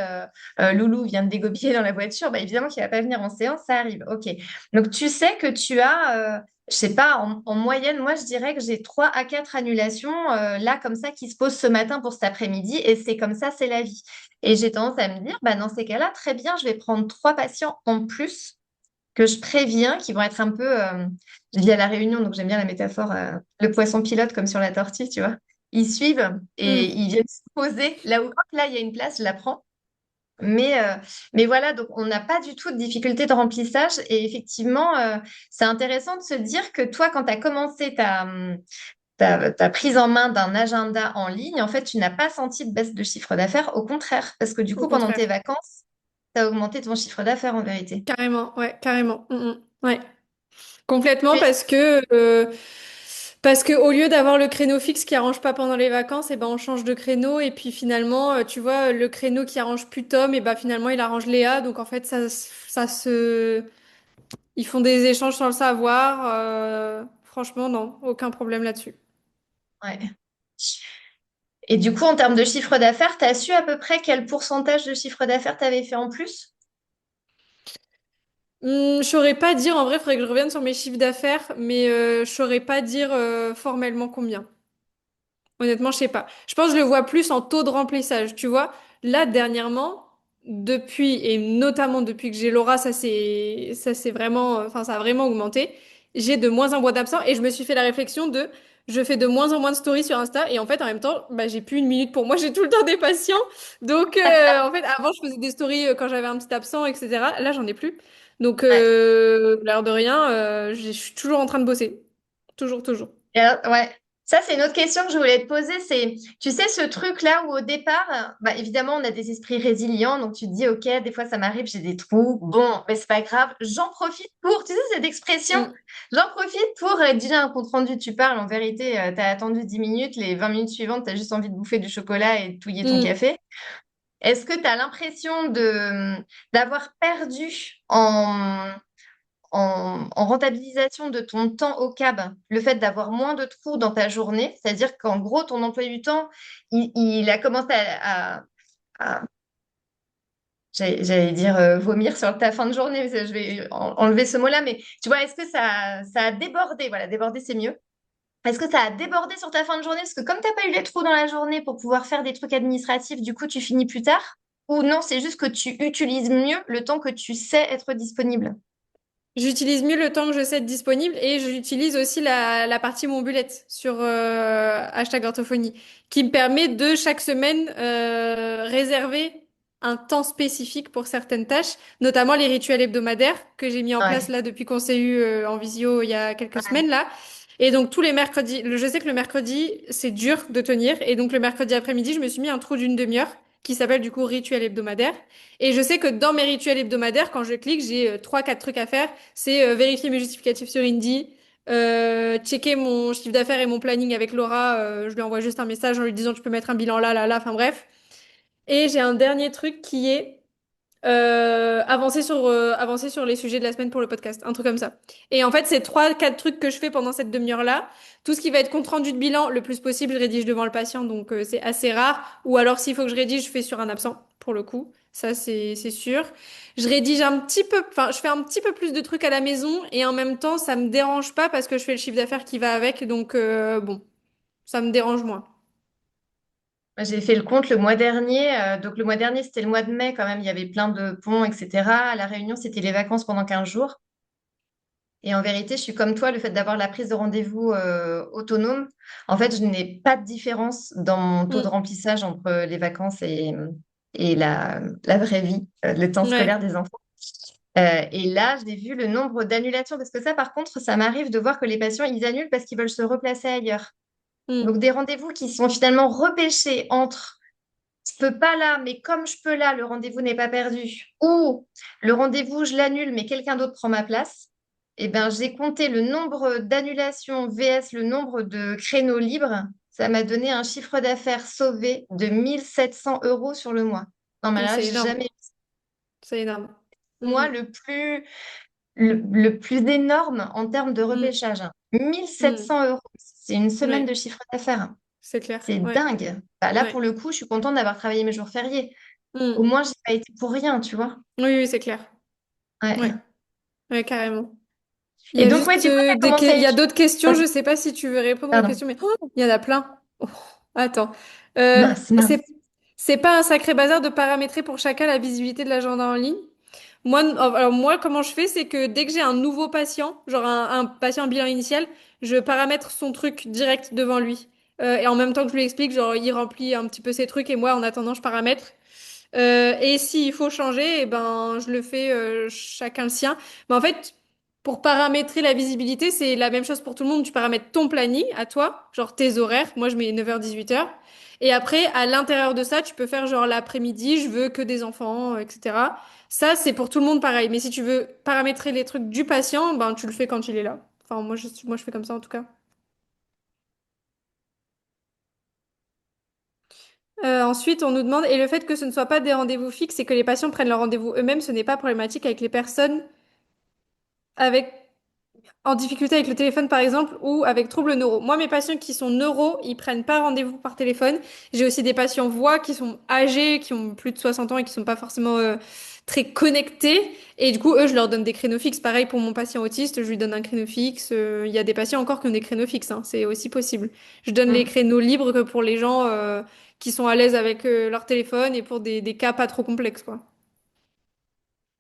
Loulou vient de dégoupiller dans la voiture, bah, évidemment qu'il ne va pas venir en séance, ça arrive. OK. Donc tu sais que tu as, je sais pas, en moyenne, moi je dirais que j'ai 3 à 4 annulations là comme ça qui se posent ce matin pour cet après-midi et c'est comme ça, c'est la vie. Et j'ai tendance à me dire, bah, dans ces cas-là, très bien, je vais prendre 3 patients en plus que je préviens, qui vont être un peu, je vis à la Réunion, donc j'aime bien la métaphore, le poisson pilote comme sur la tortue, tu vois. Ils suivent et Mm. ils viennent se poser là où, hop, là, il y a une place, je la prends. Mais voilà, donc on n'a pas du tout de difficulté de remplissage. Et effectivement, c'est intéressant de se dire que toi, quand tu as commencé ta prise en main d'un agenda en ligne, en fait, tu n'as pas senti de baisse de chiffre d'affaires. Au contraire, parce que du Au coup, pendant tes contraire. vacances, tu as augmenté ton chiffre d'affaires en vérité. Carrément, ouais, carrément. Ouais. Complètement Tu es parce que au lieu d'avoir le créneau fixe qui arrange pas pendant les vacances, et ben on change de créneau et puis finalement tu vois le créneau qui arrange plus Tom et ben finalement il arrange Léa donc en fait ça se ils font des échanges sans le savoir franchement non, aucun problème là-dessus. Ouais. Et du coup, en termes de chiffre d'affaires, tu as su à peu près quel pourcentage de chiffre d'affaires tu avais fait en plus? Je saurais pas dire en vrai, il faudrait que je revienne sur mes chiffres d'affaires mais je saurais pas dire formellement combien. Honnêtement, je sais pas. Je pense que je le vois plus en taux de remplissage. Tu vois, là, dernièrement, depuis, et notamment depuis que j'ai Laura, ça c'est vraiment, enfin, ça a vraiment augmenté. J'ai de moins en moins d'absents et je me suis fait la réflexion de, je fais de moins en moins de stories sur Insta et en fait, en même temps, bah, j'ai plus une minute pour moi, j'ai tout le temps des patients. Donc, en fait, avant, je faisais des stories quand j'avais un petit absent, etc. Là, j'en ai plus. Donc, Ouais. l'air de rien, je suis toujours en train de bosser. Toujours, toujours. Et alors, ouais. Ça, c'est une autre question que je voulais te poser. C'est, tu sais, ce truc-là où au départ, bah, évidemment, on a des esprits résilients. Donc, tu te dis, OK, des fois, ça m'arrive, j'ai des trous. Bon, mais c'est pas grave. J'en profite pour, tu sais, cette expression, Mm. j'en profite pour rédiger un compte-rendu. Tu parles, en vérité, tu as attendu 10 minutes. Les 20 minutes suivantes, tu as juste envie de bouffer du chocolat et de touiller ton Mm. café. Est-ce que tu as l'impression d'avoir perdu en rentabilisation de ton temps au cab, le fait d'avoir moins de trous dans ta journée, c'est-à-dire qu'en gros, ton emploi du temps, il a commencé à- j'allais dire vomir sur ta fin de journée, mais je vais enlever ce mot-là, mais tu vois, est-ce que ça a débordé? Voilà, déborder, c'est mieux. Est-ce que ça a débordé sur ta fin de journée? Parce que comme tu n'as pas eu les trous dans la journée pour pouvoir faire des trucs administratifs, du coup, tu finis plus tard? Ou non, c'est juste que tu utilises mieux le temps que tu sais être disponible? J'utilise mieux le temps que je sais être disponible et j'utilise aussi la partie mon bullet sur hashtag orthophonie qui me permet de chaque semaine réserver un temps spécifique pour certaines tâches, notamment les rituels hebdomadaires que j'ai mis en place Ouais, là depuis qu'on s'est eu en visio il y a quelques ouais, semaines là. Et donc tous les mercredis, je sais que le mercredi c'est dur de tenir et donc le mercredi après-midi je me suis mis un trou d'une demi-heure qui s'appelle du coup rituel hebdomadaire. Et je sais que dans mes rituels hebdomadaires, quand je clique, j'ai 3, 4 trucs à faire. C'est vérifier mes justificatifs sur Indy, checker mon chiffre d'affaires et mon planning avec Laura. Je lui envoie juste un message en lui disant tu peux mettre un bilan là, là, là. Enfin bref. Et j'ai un dernier truc qui est avancer sur les sujets de la semaine pour le podcast, un truc comme ça. Et en fait, c'est 3, 4 trucs que je fais pendant cette demi-heure-là. Tout ce qui va être compte rendu de bilan, le plus possible, je rédige devant le patient, donc c'est assez rare. Ou alors, s'il faut que je rédige, je fais sur un absent, pour le coup. Ça, c'est sûr. Je rédige un petit peu, enfin, je fais un petit peu plus de trucs à la maison et en même temps, ça me dérange pas parce que je fais le chiffre d'affaires qui va avec, donc bon, ça me dérange moins. moi, j'ai fait le compte le mois dernier. Donc, le mois dernier, c'était le mois de mai quand même. Il y avait plein de ponts, etc. À La Réunion, c'était les vacances pendant 15 jours. Et en vérité, je suis comme toi, le fait d'avoir la prise de rendez-vous autonome, en fait, je n'ai pas de différence dans mon taux de Mm. remplissage entre les vacances et la vraie vie, le temps scolaire Ouais. des enfants. Et là, j'ai vu le nombre d'annulations, parce que ça, par contre, ça m'arrive de voir que les patients, ils annulent parce qu'ils veulent se replacer ailleurs. Mm. Donc, des rendez-vous qui sont finalement repêchés entre je peux pas là, mais comme je peux là, le rendez-vous n'est pas perdu. Ou le rendez-vous, je l'annule, mais quelqu'un d'autre prend ma place. Eh ben, j'ai compté le nombre d'annulations vs le nombre de créneaux libres. Ça m'a donné un chiffre d'affaires sauvé de 1 700 € sur le mois. Non, mais Donc, là, c'est j'ai énorme. jamais C'est énorme. moi Mm, le plus énorme en termes de mm, repêchage. Mille sept mm. cents euros. C'est une semaine de Ouais, chiffre d'affaires. c'est clair. C'est Ouais, dingue. Bah, là, pour ouais. le coup, je suis contente d'avoir travaillé mes jours fériés. Au Mm. moins, j'ai pas été pour rien, tu vois. Oui, oui, c'est clair. Ouais, Ouais. ouais, carrément. Il y Et a donc, ouais, juste du coup, tu as commencé à il y a étudier. d'autres questions. Je Ok, sais pas si tu veux répondre aux pardon. questions, mais il y en a plein. Oh, attends. Euh, Mince, mince. c'est pas un sacré bazar de paramétrer pour chacun la visibilité de l'agenda en ligne? Moi, alors moi, comment je fais, c'est que dès que j'ai un nouveau patient, genre un patient bilan initial, je paramètre son truc direct devant lui. Et en même temps que je lui explique, genre, il remplit un petit peu ses trucs et moi, en attendant, je paramètre. Et s'il faut changer, eh ben, je le fais chacun le sien. Mais en fait, pour paramétrer la visibilité, c'est la même chose pour tout le monde. Tu paramètres ton planning à toi, genre tes horaires. Moi, je mets 9h, 18h. Et après, à l'intérieur de ça, tu peux faire genre l'après-midi, je veux que des enfants, etc. Ça, c'est pour tout le monde pareil. Mais si tu veux paramétrer les trucs du patient, ben, tu le fais quand il est là. Enfin, moi, je fais comme ça en tout cas. Ensuite, on nous demande, et le fait que ce ne soit pas des rendez-vous fixes et que les patients prennent leurs rendez-vous eux-mêmes, ce n'est pas problématique avec les personnes avec en difficulté avec le téléphone, par exemple, ou avec troubles neuro. Moi, mes patients qui sont neuro, ils prennent pas rendez-vous par téléphone. J'ai aussi des patients voix qui sont âgés, qui ont plus de 60 ans et qui sont pas forcément très connectés. Et du coup, eux, je leur donne des créneaux fixes. Pareil pour mon patient autiste, je lui donne un créneau fixe. Il y a des patients encore qui ont des créneaux fixes, hein. C'est aussi possible. Je donne les Mm. créneaux libres que pour les gens qui sont à l'aise avec leur téléphone et pour des cas pas trop complexes, quoi.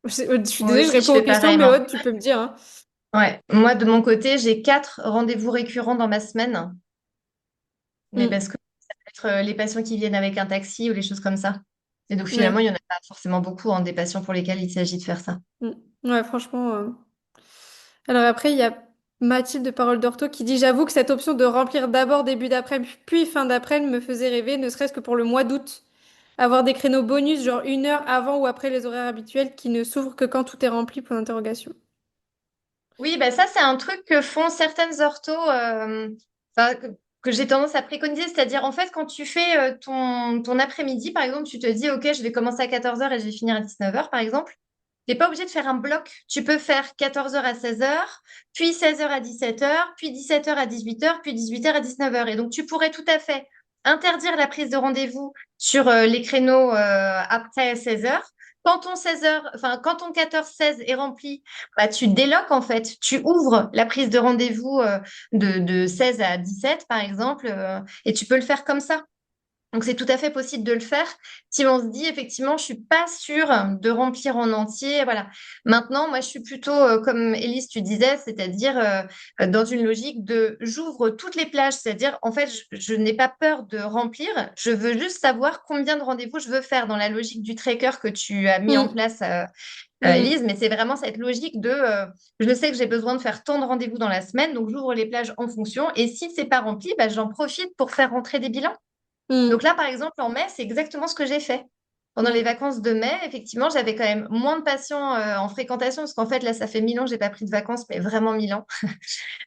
Je suis Moi désolée, je aussi, je réponds aux fais questions, mais pareillement. Aude, tu peux me dire, hein. Ouais. Moi, de mon côté, j'ai 4 rendez-vous récurrents dans ma semaine. Mais Mm. parce que ça peut être les patients qui viennent avec un taxi ou les choses comme ça. Et donc, finalement, il Ouais. n'y en a pas forcément beaucoup, hein, des patients pour lesquels il s'agit de faire ça. Mm. Ouais, franchement. Alors après, il y a Mathilde de Parole d'Orto qui dit, j'avoue que cette option de remplir d'abord début d'après-midi puis fin d'après-midi me faisait rêver, ne serait-ce que pour le mois d'août. Avoir des créneaux bonus, genre 1 heure avant ou après les horaires habituels qui ne s'ouvrent que quand tout est rempli, point d'interrogation. Oui, bah ça, c'est un truc que font certaines orthos, enfin, que j'ai tendance à préconiser. C'est-à-dire, en fait, quand tu fais ton après-midi, par exemple, tu te dis, OK, je vais commencer à 14 heures et je vais finir à 19 heures, par exemple. Tu n'es pas obligé de faire un bloc. Tu peux faire 14 heures à 16 heures, puis 16 heures à 17 heures, puis 17 heures à 18 heures, puis 18 heures à 19 heures. Et donc, tu pourrais tout à fait interdire la prise de rendez-vous sur les créneaux après 16 heures. Quand ton 16 heures, enfin, quand ton 14-16 est rempli, bah, tu déloques en fait. Tu ouvres la prise de rendez-vous de 16 à 17, par exemple, et tu peux le faire comme ça. Donc, c'est tout à fait possible de le faire si on se dit, effectivement, je suis pas sûre de remplir en entier. Voilà. Maintenant, moi, je suis plutôt, comme Élise, tu disais, c'est-à-dire dans une logique de j'ouvre toutes les plages. C'est-à-dire, en fait, je n'ai pas peur de remplir. Je veux juste savoir combien de rendez-vous je veux faire dans la logique du tracker que tu as mis en Mm. place, Mm. Élise. Mais c'est vraiment cette logique de je sais que j'ai besoin de faire tant de rendez-vous dans la semaine, donc j'ouvre les plages en fonction. Et si c'est pas rempli, bah, j'en profite pour faire rentrer des bilans. Donc Mm. là, par exemple, en mai, c'est exactement ce que j'ai fait. Pendant les Mm. vacances de mai, effectivement, j'avais quand même moins de patients en fréquentation, parce qu'en fait, là, ça fait 1000 ans que j'ai pas pris de vacances, mais vraiment 1000 ans.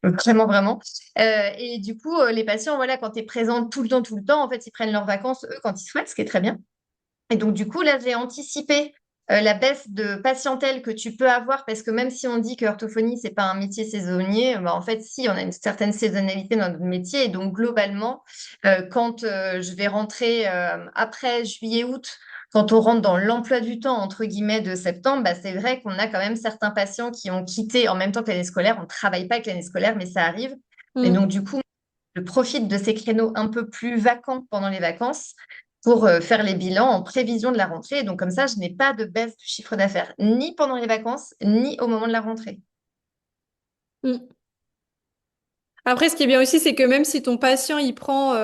Vraiment, vraiment. Et du coup, les patients, voilà, quand tu es présente tout le temps, en fait, ils prennent leurs vacances, eux, quand ils souhaitent, ce qui est très bien. Et donc, du coup, là, j'ai anticipé la baisse de patientèle que tu peux avoir, parce que même si on dit que l'orthophonie, c'est pas un métier saisonnier, bah, en fait, si, on a une certaine saisonnalité dans notre métier. Et donc, globalement, quand je vais rentrer après juillet-août, quand on rentre dans l'emploi du temps, entre guillemets, de septembre, bah, c'est vrai qu'on a quand même certains patients qui ont quitté en même temps que l'année scolaire. On ne travaille pas avec l'année scolaire, mais ça arrive. Et donc, Mm. du coup, je profite de ces créneaux un peu plus vacants pendant les vacances pour faire les bilans en prévision de la rentrée. Et donc, comme ça, je n'ai pas de baisse du chiffre d'affaires, ni pendant les vacances, ni au moment de la rentrée. Mm. Après, ce qui est bien aussi, c'est que même si ton patient, il prend,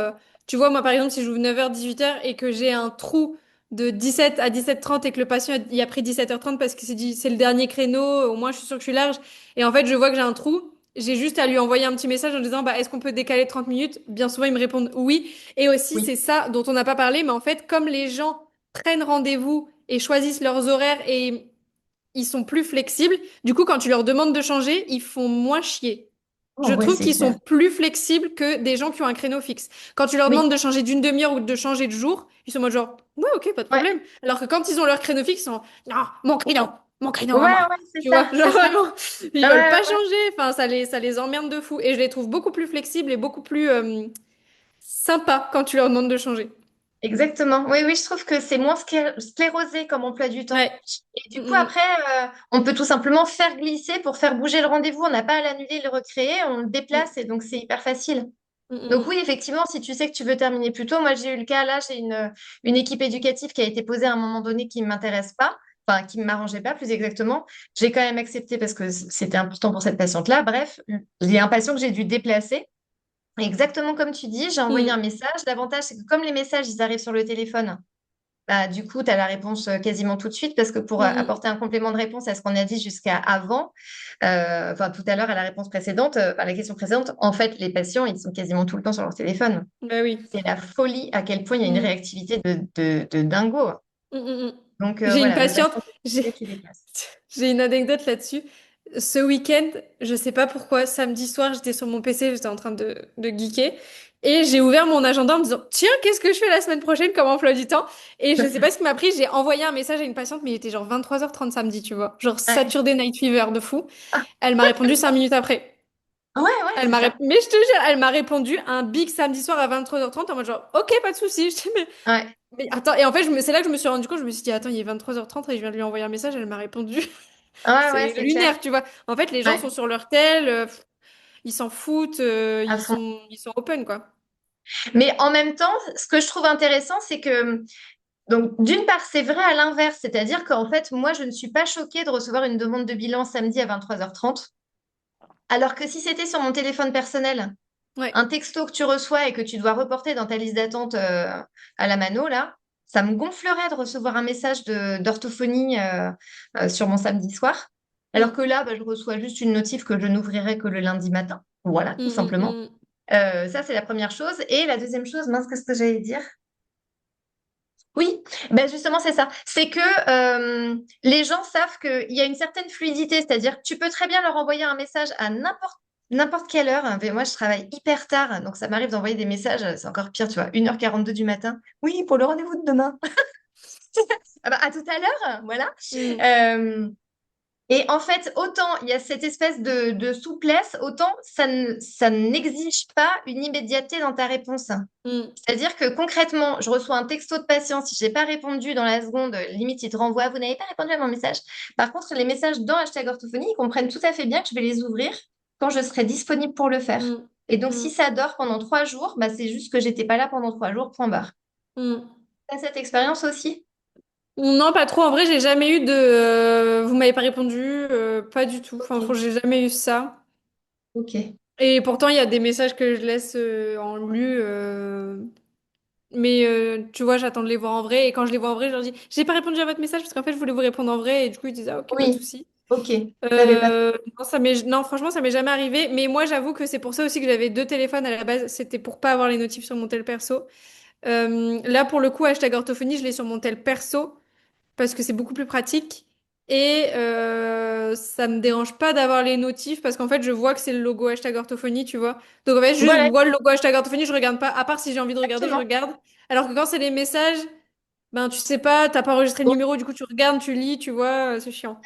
tu vois, moi par exemple, si j'ouvre 9h, 18h et que j'ai un trou de 17 à 17h30 et que le patient, il a pris 17h30 parce que c'est le dernier créneau, au moins je suis sûre que je suis large, et en fait, je vois que j'ai un trou, j'ai juste à lui envoyer un petit message en disant, bah, est-ce qu'on peut décaler 30 minutes? Bien souvent, ils me répondent oui. Et aussi, Oui. c'est ça dont on n'a pas parlé, mais en fait, comme les gens prennent rendez-vous et choisissent leurs horaires et ils sont plus flexibles, du coup, quand tu leur demandes de changer, ils font moins chier. Oh, Je ouais, trouve c'est qu'ils sont clair. plus flexibles que des gens qui ont un créneau fixe. Quand tu leur Oui. demandes de changer d'une demi-heure ou de changer de jour, ils sont en mode genre, ouais, ok, pas de Ouais. problème. Alors que quand ils ont leur créneau fixe, ils sont, non, mon créneau Ouais, à moi. ouais, c'est Tu ça, vois, genre c'est ça. vraiment, ils Ouais, veulent pas ouais. changer. Enfin, ça les emmerde de fou. Et je les trouve beaucoup plus flexibles et beaucoup plus sympas quand tu leur demandes de changer. Exactement. Oui, oui, je trouve que c'est moins sclérosé comme emploi du temps. Ouais. Et Mm, du coup, mm, après, on peut tout simplement faire glisser pour faire bouger le rendez-vous. On n'a pas à l'annuler, le recréer, on le mm, déplace et donc c'est hyper facile. mm, mm, Donc mm, oui, effectivement, si tu sais que tu veux terminer plus tôt, moi j'ai eu le cas là, j'ai une équipe éducative qui a été posée à un moment donné qui ne m'intéresse pas, enfin qui ne m'arrangeait pas plus exactement. J'ai quand même accepté parce que c'était important pour cette patiente-là. Bref, il y a un patient que j'ai dû déplacer. Exactement comme tu dis, j'ai envoyé un mm, message. L'avantage, c'est que comme les messages, ils arrivent sur le téléphone, bah, du coup, tu as la réponse quasiment tout de suite parce que pour mm, mm. apporter un complément de réponse à ce qu'on a dit jusqu'à avant, enfin tout à l'heure à la réponse précédente, à la question précédente, en fait, les patients, ils sont quasiment tout le temps sur leur téléphone. Bah oui. C'est la folie à quel point il y a une Mm, réactivité de dingo. mm, mm, mm. Donc J'ai une voilà, le patiente, patient j'ai qui dépasse. j'ai une anecdote là-dessus. Ce week-end, je sais pas pourquoi, samedi soir, j'étais sur mon PC, j'étais en train de geeker. Et j'ai ouvert mon agenda en me disant, tiens, qu'est-ce que je fais la semaine prochaine comme emploi du temps? Et je sais pas ce qui m'a pris, j'ai envoyé un message à une patiente, mais il était genre 23h30 samedi, tu vois. Genre Ouais. Saturday Night Fever de fou. Ah, Elle m'a répondu 5 minutes après. ouais, ouais, c'est ça. Mais je te jure, elle m'a répondu un big samedi soir à 23h30 en mode genre, ok, pas de souci. Je dis, Ouais, mais attends, et en fait, c'est là que je me suis rendu compte, je me suis dit, attends, il est 23h30 et je viens de lui envoyer un message, elle m'a répondu. ouais, ouais, C'est c'est clair. lunaire, tu vois. En fait, les gens Ouais, sont sur leur tel, ils s'en foutent, à fond. ils sont open, quoi. Mais en même temps, ce que je trouve intéressant, c'est que donc, d'une part, c'est vrai à l'inverse, c'est-à-dire qu'en fait, moi, je ne suis pas choquée de recevoir une demande de bilan samedi à 23h30, alors que si c'était sur mon téléphone personnel, Ouais. un texto que tu reçois et que tu dois reporter dans ta liste d'attente à la mano, là, ça me gonflerait de recevoir un message d'orthophonie sur mon samedi soir, alors Mm, que là, bah, je reçois juste une notif que je n'ouvrirai que le lundi matin. Voilà, mm, tout simplement. mm, Ça, c'est la première chose. Et la deuxième chose, mince, qu'est-ce que j'allais dire? Oui, ben justement, c'est ça. C'est que les gens savent qu'il y a une certaine fluidité, c'est-à-dire que tu peux très bien leur envoyer un message à n'importe quelle heure. Mais moi, je travaille hyper tard, donc ça m'arrive d'envoyer des messages, c'est encore pire, tu vois, 1h42 du matin. Oui, pour le rendez-vous de demain. Ah bah, à tout à l'heure, voilà. mm, Euh, et en fait, autant il y a cette espèce de souplesse, autant ça n'exige pas une immédiateté dans ta réponse. mm, C'est-à-dire que concrètement, je reçois un texto de patient, si je n'ai pas répondu dans la seconde, limite, il te renvoie, vous n'avez pas répondu à mon message. Par contre, les messages dans hashtag orthophonie, ils comprennent tout à fait bien que je vais les ouvrir quand je serai disponible pour le faire. mm, Et donc, si mm, ça dort pendant 3 jours, bah, c'est juste que j'étais pas là pendant 3 jours, point barre. mm, mm. T'as cette expérience aussi? Non, pas trop. En vrai, j'ai jamais eu de vous m'avez pas répondu, pas du tout. Enfin, Ok, j'ai jamais eu ça. ok. Et pourtant, il y a des messages que je laisse en lu. Mais tu vois, j'attends de les voir en vrai. Et quand je les vois en vrai, je leur dis, j'ai pas répondu à votre message parce qu'en fait, je voulais vous répondre en vrai. Et du coup, ils disent, ah, ok, pas de Oui, souci. ok. T'avais pas. Non, non, franchement, ça m'est jamais arrivé. Mais moi, j'avoue que c'est pour ça aussi que j'avais deux téléphones à la base. C'était pour pas avoir les notifs sur mon tel perso. Là, pour le coup, hashtag orthophonie, je l'ai sur mon tel perso parce que c'est beaucoup plus pratique. Et ça me dérange pas d'avoir les notifs parce qu'en fait, je vois que c'est le logo hashtag orthophonie, tu vois. Donc en fait, juste je Voilà, vois le logo hashtag orthophonie, je regarde pas. À part si j'ai envie de regarder, je exactement. regarde. Alors que quand c'est les messages, ben tu sais pas, t'as pas enregistré le numéro, du coup tu regardes, tu lis, tu vois, c'est chiant.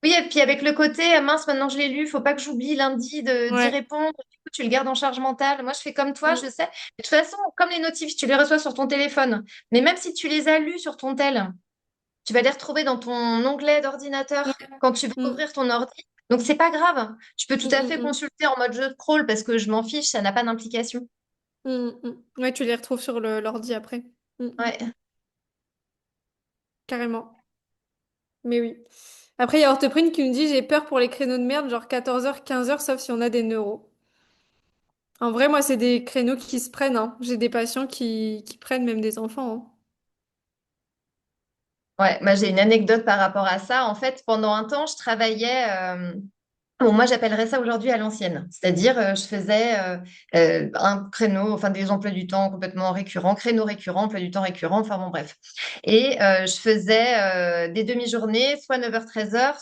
Oui, et puis avec le côté, mince, maintenant je l'ai lu, faut pas que j'oublie lundi d'y Ouais. répondre. Du coup, tu le gardes en charge mentale. Moi, je fais comme toi, je Mm, sais. De toute façon, comme les notifs, tu les reçois sur ton téléphone. Mais même si tu les as lus sur ton tel, tu vas les retrouver dans ton onglet ouais. d'ordinateur quand tu vas Mm, ouvrir ton ordi. Donc, c'est pas grave. Tu peux tout mm, à mm, fait mm, consulter en mode jeu de crawl parce que je m'en fiche, ça n'a pas d'implication. Ouais, tu les retrouves sur l'ordi après. Ouais. Carrément. Mais oui. Après, il y a Orthoprine qui me dit j'ai peur pour les créneaux de merde, genre 14h, 15h, sauf si on a des neuros. En vrai, moi, c'est des créneaux qui se prennent, hein. J'ai des patients qui prennent même des enfants, hein. Ouais, moi j'ai une anecdote par rapport à ça. En fait, pendant un temps, je travaillais. Bon, moi, j'appellerais ça aujourd'hui à l'ancienne. C'est-à-dire, je faisais un créneau, enfin des emplois du temps complètement récurrents, créneaux récurrents, emplois du temps récurrents, enfin bon, bref. Et je faisais des demi-journées, soit 9h-13h,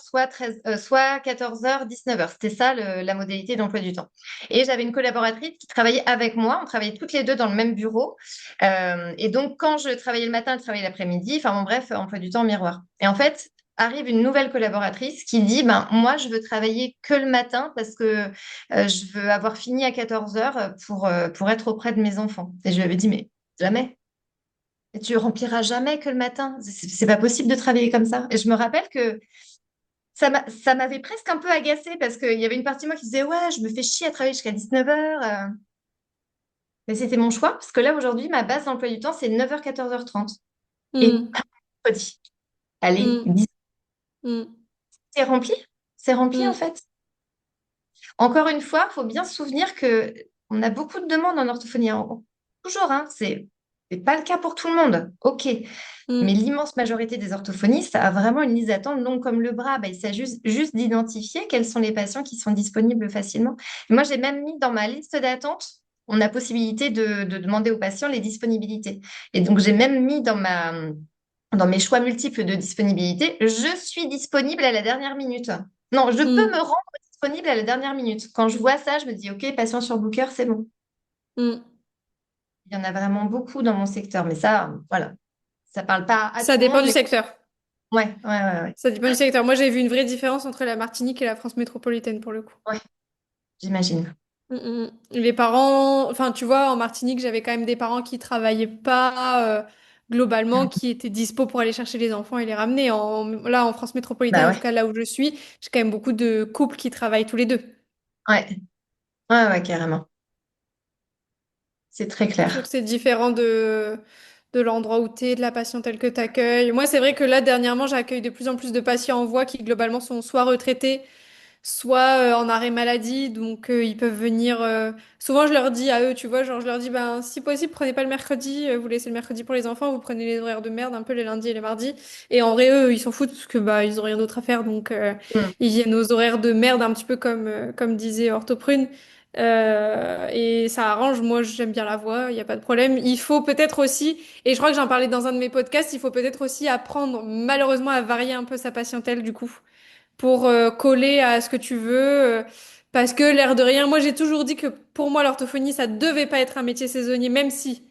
soit 14h-19h. C'était ça la modalité d'emploi du temps. Et j'avais une collaboratrice qui travaillait avec moi. On travaillait toutes les deux dans le même bureau. Et donc, quand je travaillais le matin, elle travaillait l'après-midi. Enfin bon, bref, emploi du temps miroir. Et en fait, arrive une nouvelle collaboratrice qui dit, ben, moi, je veux travailler que le matin parce que je veux avoir fini à 14 heures pour être auprès de mes enfants. Et je lui avais dit, mais jamais. Et tu rempliras jamais que le matin. C'est pas possible de travailler comme ça. Et je me rappelle que ça m'avait presque un peu agacée parce qu'il y avait une partie de moi qui disait, ouais, je me fais chier à travailler jusqu'à 19 heures. Mais c'était mon choix parce que là, aujourd'hui, ma base d'emploi du temps, c'est 9h, 14h30. Et Hmm, pas mercredi. Allez, hmm, hmm, c'est rempli. C'est rempli en hmm, fait. Encore une fois, il faut bien se souvenir que on a beaucoup de demandes en orthophonie. Toujours, hein, c'est pas le cas pour tout le monde. OK. Mais hmm, l'immense majorité des orthophonistes a vraiment une liste d'attente longue comme le bras. Bah, il s'agit juste d'identifier quels sont les patients qui sont disponibles facilement. Et moi, j'ai même mis dans ma liste d'attente, on a possibilité de demander aux patients les disponibilités. Et donc, j'ai même mis dans mes choix multiples de disponibilité, je suis disponible à la dernière minute. Non, je peux me hmm, rendre disponible à la dernière minute. Quand je vois ça, je me dis, OK, patient sur Booker, c'est bon. hmm. Il y en a vraiment beaucoup dans mon secteur, mais ça, voilà, ça parle pas à Ça tout le dépend monde, du mais secteur. ouais, ouais, ouais, ouais. Ça dépend du secteur. Moi, j'ai vu une vraie différence entre la Martinique et la France métropolitaine pour le coup. Ouais, j'imagine. Mm, mm. Les parents, enfin, tu vois, en Martinique, j'avais quand même des parents qui travaillaient pas globalement, qui étaient dispo pour aller chercher les enfants et les ramener. Là, en France métropolitaine, Bah en ouais, tout cas là où je suis, j'ai quand même beaucoup de couples qui travaillent tous les deux. ouais, ouais, ouais, carrément. C'est très C'est sûr que clair. c'est différent de l'endroit où tu es, de la patientèle que tu accueilles. Moi, c'est vrai que là, dernièrement, j'accueille de plus en plus de patients en voie qui, globalement, sont soit retraités, soit en arrêt maladie, donc ils peuvent venir. Souvent, je leur dis à eux, tu vois, genre je leur dis, ben si possible, prenez pas le mercredi, vous laissez le mercredi pour les enfants, vous prenez les horaires de merde un peu les lundis et les mardis. Et en vrai, eux, ils s'en foutent parce que bah ils ont rien d'autre à faire, donc Mm. ils viennent aux horaires de merde un petit peu comme disait Orthoprune. Et ça arrange, moi j'aime bien la voix, il n'y a pas de problème. Il faut peut-être aussi, et je crois que j'en parlais dans un de mes podcasts, il faut peut-être aussi apprendre malheureusement à varier un peu sa patientèle du coup pour coller à ce que tu veux. Parce que l'air de rien, moi j'ai toujours dit que pour moi l'orthophonie, ça devait pas être un métier saisonnier, même si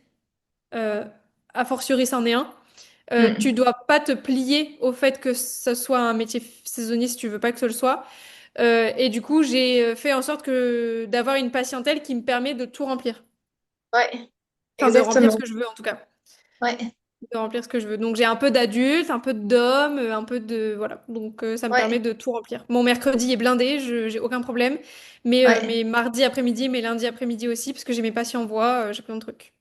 euh, a fortiori c'en est un. Tu Mm. dois pas te plier au fait que ce soit un métier saisonnier si tu veux pas que ce le soit. Et du coup, j'ai fait en sorte que d'avoir une patientèle qui me permet de tout remplir. Ouais, Enfin, de remplir ce exactement. que je veux en tout cas. Ouais, De remplir ce que je veux. Donc j'ai un peu d'adultes, un peu d'hommes, un peu de... Voilà. Donc ça me permet ouais, de tout remplir. Mon mercredi est blindé, j'ai aucun problème. Mais ouais. mes mardis après-midi, mes lundis après-midi aussi, parce que j'ai mes patients en voix, j'ai plein de trucs.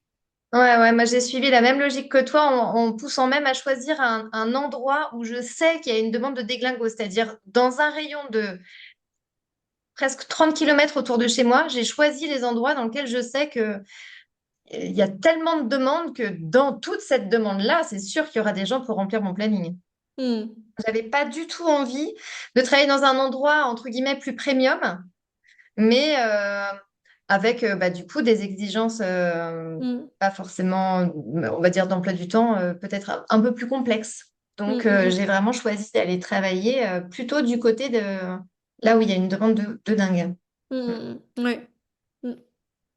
Ouais, ouais, moi j'ai suivi la même logique que toi en poussant même à choisir un endroit où je sais qu'il y a une demande de déglingo, c'est-à-dire dans un rayon de presque 30 kilomètres autour de chez moi, j'ai choisi les endroits dans lesquels je sais que il y a tellement de demandes que dans toute cette demande-là, c'est sûr qu'il y aura des gens pour remplir mon planning. Hmm. J'avais pas du tout envie de travailler dans un endroit entre guillemets plus premium, mais avec bah, du coup des exigences Hmm. pas forcément, on va dire d'emploi du temps, peut-être un peu plus complexes. Hmm. Donc Hmm. j'ai vraiment choisi d'aller travailler plutôt du côté de là où il y a une demande de dingue. Hmm. Mm. Ouais. Hmm.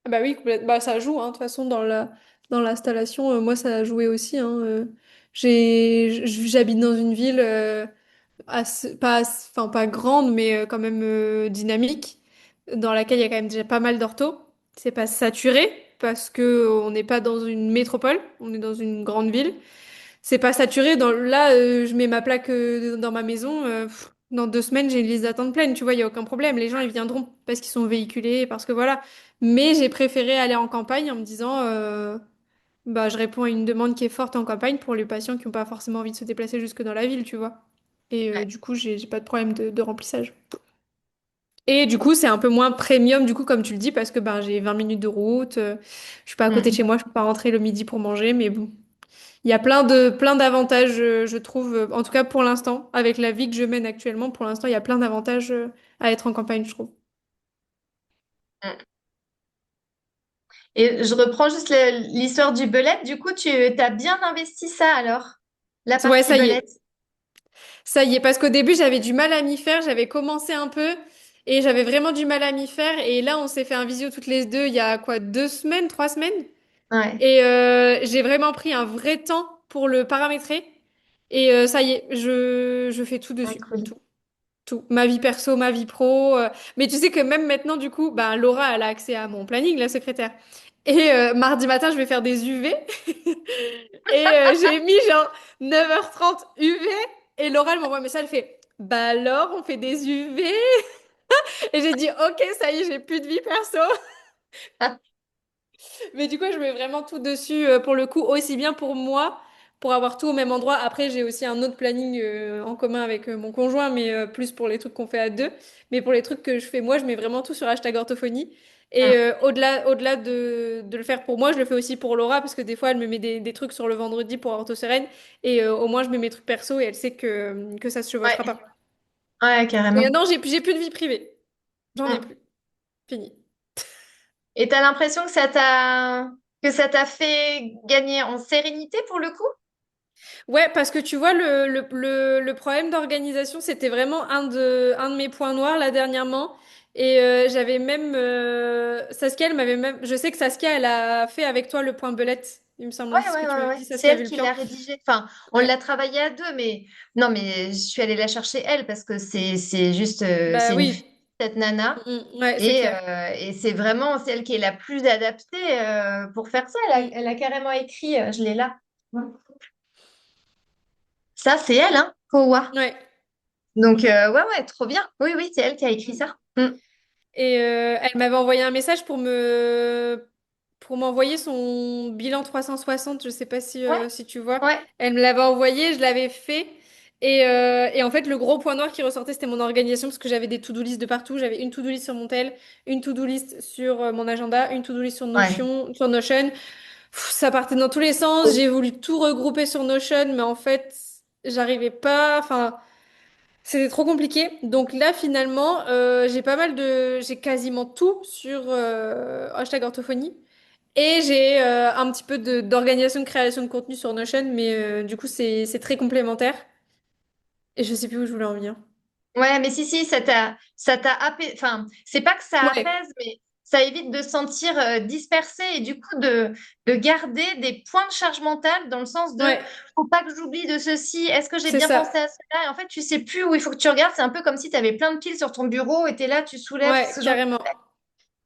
Ah bah oui, bah, ça joue, hein, de toute façon, dans l'installation, moi, ça a joué aussi, hein, j'habite dans une ville enfin, pas grande, mais quand même dynamique, dans laquelle il y a quand même déjà pas mal d'orthos. C'est pas saturé, parce que on n'est pas dans une métropole, on est dans une grande ville. C'est pas saturé. Là, je mets ma plaque dans ma maison. Dans 2 semaines, j'ai une liste d'attente pleine. Tu vois, il y a aucun problème. Les gens, ils viendront parce qu'ils sont véhiculés, parce que voilà. Mais j'ai préféré aller en campagne en me disant, bah, je réponds à une demande qui est forte en campagne pour les patients qui n'ont pas forcément envie de se déplacer jusque dans la ville, tu vois. Et Ouais. du coup, j'ai pas de problème de remplissage. Et du coup, c'est un peu moins premium, du coup, comme tu le dis, parce que ben, j'ai 20 minutes de route. Je suis pas à côté de Mm. chez moi, je peux pas rentrer le midi pour manger, mais bon. Il y a plein d'avantages, je trouve, en tout cas pour l'instant, avec la vie que je mène actuellement, pour l'instant, il y a plein d'avantages, à être en campagne, je trouve. Mm. Et je reprends juste l'histoire du belette. Du coup, tu as bien investi ça alors, la Ouais, partie ça y belette. est. Ça y est, parce qu'au début, j'avais du mal à m'y faire. J'avais commencé un peu et j'avais vraiment du mal à m'y faire. Et là, on s'est fait un visio toutes les deux il y a quoi, 2 semaines, 3 semaines? Ouais, Et j'ai vraiment pris un vrai temps pour le paramétrer. Et ça y est, je fais tout ah, dessus. cool. Tout. Tout. Ma vie perso, ma vie pro. Mais tu sais que même maintenant, du coup, bah, Laura, elle a accès à mon planning, la secrétaire. Et mardi matin, je vais faire des UV. Et j'ai mis genre 9h30 UV. Et Laura, elle m'envoie un message, elle fait, bah alors, on fait des UV. Et j'ai dit, ok, ça y est, j'ai plus de vie perso. Ah, Mais du coup, je mets vraiment tout dessus pour le coup, aussi bien pour moi, pour avoir tout au même endroit. Après, j'ai aussi un autre planning en commun avec mon conjoint, mais plus pour les trucs qu'on fait à deux. Mais pour les trucs que je fais moi, je mets vraiment tout sur hashtag orthophonie. Et mm. au-delà de le faire pour moi, je le fais aussi pour Laura, parce que des fois, elle me met des trucs sur le vendredi pour Ortho Sereine. Et au moins, je mets mes trucs perso et elle sait que ça se chevauchera Ouais, pas. ouais, Et carrément. non, j'ai plus de vie privée. J'en ai Mm. plus. Fini. Et t'as l'impression que ça t'a fait gagner en sérénité pour le coup? Ouais, parce que tu vois, le problème d'organisation, c'était vraiment un de mes points noirs là dernièrement. Et j'avais même Saskia, elle m'avait même. Je sais que Saskia, elle a fait avec toi le point belette, il me semble, Ouais, hein, c'est ce que ouais, tu ouais, m'avais ouais. dit, C'est Saskia elle qui Vulpian. l'a rédigé. Enfin, on Ouais. l'a travaillé à deux, mais non, mais je suis allée la chercher elle parce que c'est juste, Bah c'est une fille, oui. cette nana. Mm, mm. Ouais, c'est clair. Et c'est vraiment celle qui est la plus adaptée pour faire ça. Mm. Elle a carrément écrit, je l'ai là. Ouais. Ça, c'est elle, hein, Kowa. Ouais. Donc, ouais, ouais, trop bien. Oui, oui, c'est elle qui a écrit ça. Mm. Et elle m'avait envoyé un message pour m'envoyer son bilan 360. Je sais pas Ouais, si tu vois. ouais, Elle me l'avait envoyé, je l'avais fait. Et en fait, le gros point noir qui ressortait, c'était mon organisation parce que j'avais des to-do list de partout. J'avais une to-do list sur mon tel, une to-do list sur mon agenda, une to-do list ouais. Sur Notion. Ça partait dans tous les sens. J'ai voulu tout regrouper sur Notion, mais en fait, j'arrivais pas. Enfin. C'était trop compliqué. Donc là, finalement, j'ai quasiment tout sur hashtag orthophonie. Et j'ai un petit peu d'organisation de création de contenu sur Notion, mais du coup, c'est très complémentaire. Et je sais plus où je voulais en venir. Ouais, mais si, si, ça t'a enfin, c'est pas que ça Ouais, apaise, mais ça évite de se sentir dispersé et du coup de garder des points de charge mentale dans le sens de ouais, faut pas que j'oublie de ceci, est-ce que j'ai c'est bien ça. pensé à cela? Et en fait, tu sais plus où il faut que tu regardes, c'est un peu comme si tu avais plein de piles sur ton bureau et t'es là, tu soulèves Ouais, ce genre. carrément.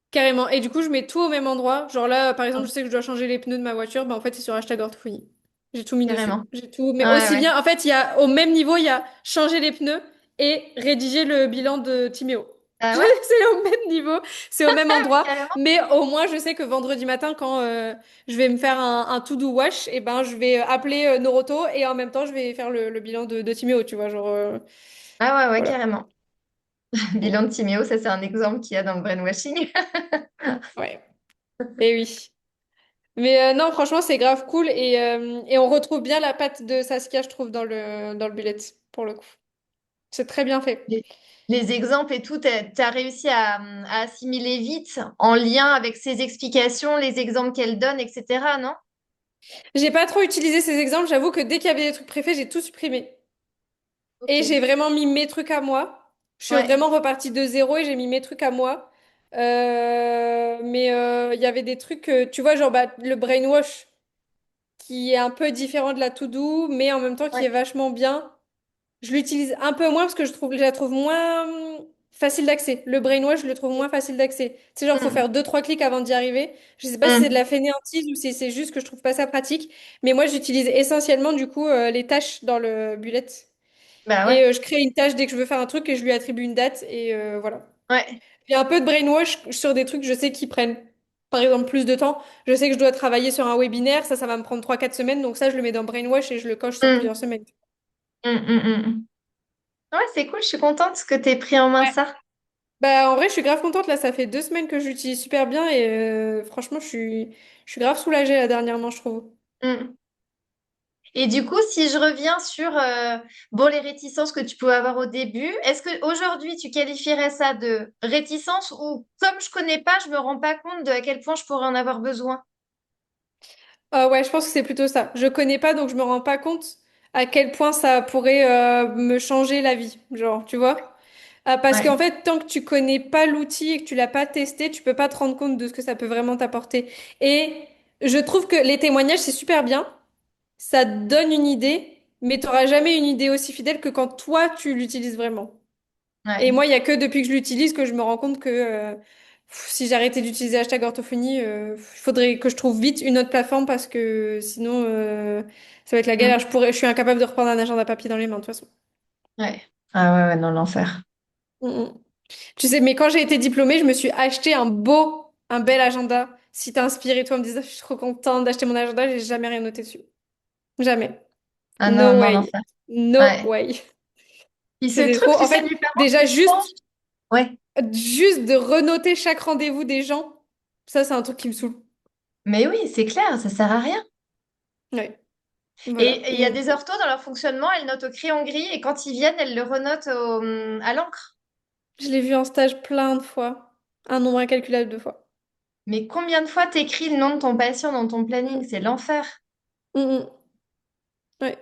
Carrément. Et du coup, je mets tout au même endroit. Genre là, par exemple, je sais que je dois changer les pneus de ma voiture. Bah, en fait, c'est sur hashtag orthophonie. J'ai tout mis dessus. Carrément. J'ai tout. Mais Ouais, aussi ouais. bien, en fait, il y a, au même niveau, il y a changer les pneus et rédiger le bilan de Timéo. Ah ouais? C'est au même niveau, c'est au même endroit. Carrément. Mais au moins, je sais que vendredi matin, quand je vais me faire un to-do wash, et ben, je vais appeler Noroto et en même temps, je vais faire le bilan de Timéo, tu vois. Genre, Ah ouais, ouais, voilà. carrément. Bilan de Timéo, ça c'est un exemple qu'il y a dans le brainwashing. Ouais. Et oui. Mais non, franchement, c'est grave cool et on retrouve bien la patte de Saskia, je trouve, dans le bullet, pour le coup. C'est très bien fait. Les, les exemples et tout, t'as réussi à assimiler vite en lien avec ses explications, les exemples qu'elle donne, etc., non? J'ai pas trop utilisé ces exemples, j'avoue que dès qu'il y avait des trucs préfets, j'ai tout supprimé. Et j'ai Ok. vraiment mis mes trucs à moi. Je suis Ouais. vraiment repartie de zéro et j'ai mis mes trucs à moi. Mais il y avait des trucs, tu vois, genre bah, le brainwash, qui est un peu différent de la to-do, mais en même temps qui est Ouais. vachement bien. Je l'utilise un peu moins parce que je la trouve moins facile d'accès. Le brainwash, je le trouve moins facile d'accès. Tu sais, genre, faut Mm. faire deux, trois clics avant d'y arriver. Je sais pas si c'est de Mm. la fainéantise ou si c'est juste que je trouve pas ça pratique. Mais moi, j'utilise essentiellement, du coup, les tâches dans le bullet. Bah Et ouais. je crée une tâche dès que je veux faire un truc et je lui attribue une date. Et voilà. Ouais. J'ai un peu de brainwash sur des trucs, je sais, qui prennent, par exemple, plus de temps. Je sais que je dois travailler sur un webinaire. Ça va me prendre 3, 4 semaines. Donc ça, je le mets dans brainwash et je le coche sur Mm. plusieurs semaines. Mm. Ouais, c'est cool, je suis contente que t'aies pris en main ça. Bah, en vrai, je suis grave contente. Là, ça fait 2 semaines que j'utilise super bien et franchement, je suis grave soulagée là, dernièrement, je trouve. Mm. Et du coup, si je reviens sur bon, les réticences que tu pouvais avoir au début, est-ce que aujourd'hui tu qualifierais ça de réticence ou comme je connais pas, je me rends pas compte de à quel point je pourrais en avoir besoin? Ouais, je pense que c'est plutôt ça. Je connais pas, donc je me rends pas compte à quel point ça pourrait me changer la vie. Genre, tu vois? Parce qu'en Ouais, fait, tant que tu connais pas l'outil et que tu l'as pas testé, tu peux pas te rendre compte de ce que ça peut vraiment t'apporter. Et je trouve que les témoignages, c'est super bien. Ça te donne une idée, mais t'auras jamais une idée aussi fidèle que quand toi, tu l'utilises vraiment. Et ouais. moi, il y a que depuis que je l'utilise que je me rends compte que si j'arrêtais d'utiliser hashtag orthophonie, il faudrait que je trouve vite une autre plateforme parce que sinon, ça va être la galère. Mm. Je suis incapable de reprendre un agenda papier dans les mains, de toute façon. Ouais. Ah ouais, ouais, non, l'enfer. Mm, mm. Tu sais, mais quand j'ai été diplômée, je me suis acheté un bel agenda. Si t'es inspiré, toi, me disais, je suis trop contente d'acheter mon agenda, j'ai jamais rien noté dessus. Jamais. Ah non, No non, way. l'enfer. No Ouais. way. Puis ce C'était truc, trop. tu En sais, fait, mes parents, déjà, c'est trop. Ouais. juste de renoter chaque rendez-vous des gens, ça, c'est un truc qui me saoule. Mais oui, c'est clair, ça sert à rien. Ouais, voilà. Et il y a des orthos dans leur fonctionnement, elles notent au crayon gris et quand ils viennent, elles le renotent à l'encre. Je l'ai vu en stage plein de fois. Un nombre incalculable de fois. Mais combien de fois t'écris le nom de ton patient dans ton planning? C'est l'enfer. Mm, mm. Ouais.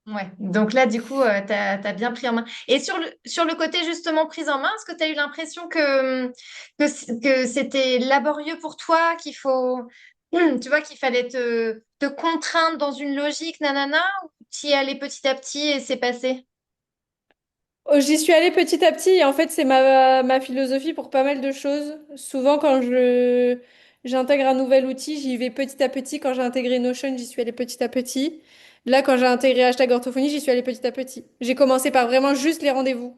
Ouais. Donc là, du coup, t'as bien pris en main. Et sur le côté justement prise en main, est-ce que tu as eu l'impression que c'était laborieux pour toi, qu'il faut, tu vois, qu'il fallait te contraindre dans une logique, nanana, ou t'y es allé petit à petit et c'est passé? Oh, j'y suis allée petit à petit et en fait c'est ma philosophie pour pas mal de choses. Souvent quand j'intègre un nouvel outil, j'y vais petit à petit. Quand j'ai intégré Notion, j'y suis allée petit à petit. Là, quand j'ai intégré hashtag orthophonie, j'y suis allée petit à petit. J'ai commencé par vraiment juste les rendez-vous.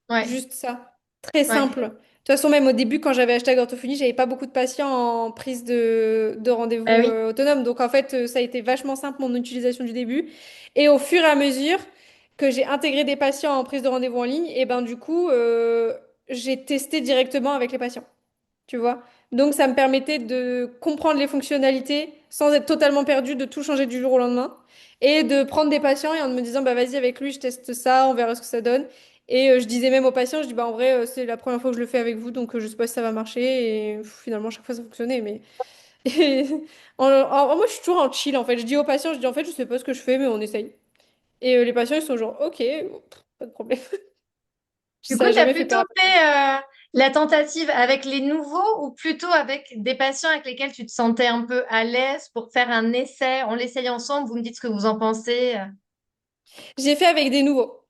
Ouais, Juste ça. Très ouais. simple. De toute façon, même au début, quand j'avais hashtag orthophonie, j'avais pas beaucoup de patients en prise de Bah rendez-vous oui. autonome. Donc, en fait, ça a été vachement simple, mon utilisation du début. Et au fur et à mesure que j'ai intégré des patients en prise de rendez-vous en ligne, et ben, du coup, j'ai testé directement avec les patients. Tu vois? Donc, ça me permettait de comprendre les fonctionnalités sans être totalement perdu, de tout changer du jour au lendemain. Et de prendre des patients et en me disant, bah, vas-y, avec lui, je teste ça, on verra ce que ça donne. Et je disais même aux patients, je dis, bah, en vrai, c'est la première fois que je le fais avec vous, donc je sais pas si ça va marcher. Et finalement, chaque fois, ça fonctionnait. Mais et moi, je suis toujours en chill, en fait. Je dis aux patients, je dis, en fait, je sais pas ce que je fais, mais on essaye. Et les patients, ils sont genre, ok, pas de problème. Du coup, Ça n'a tu as jamais fait plutôt peur. fait la tentative avec les nouveaux ou plutôt avec des patients avec lesquels tu te sentais un peu à l'aise pour faire un essai? On l'essaye ensemble, vous me dites ce que vous en pensez. J'ai fait avec des nouveaux.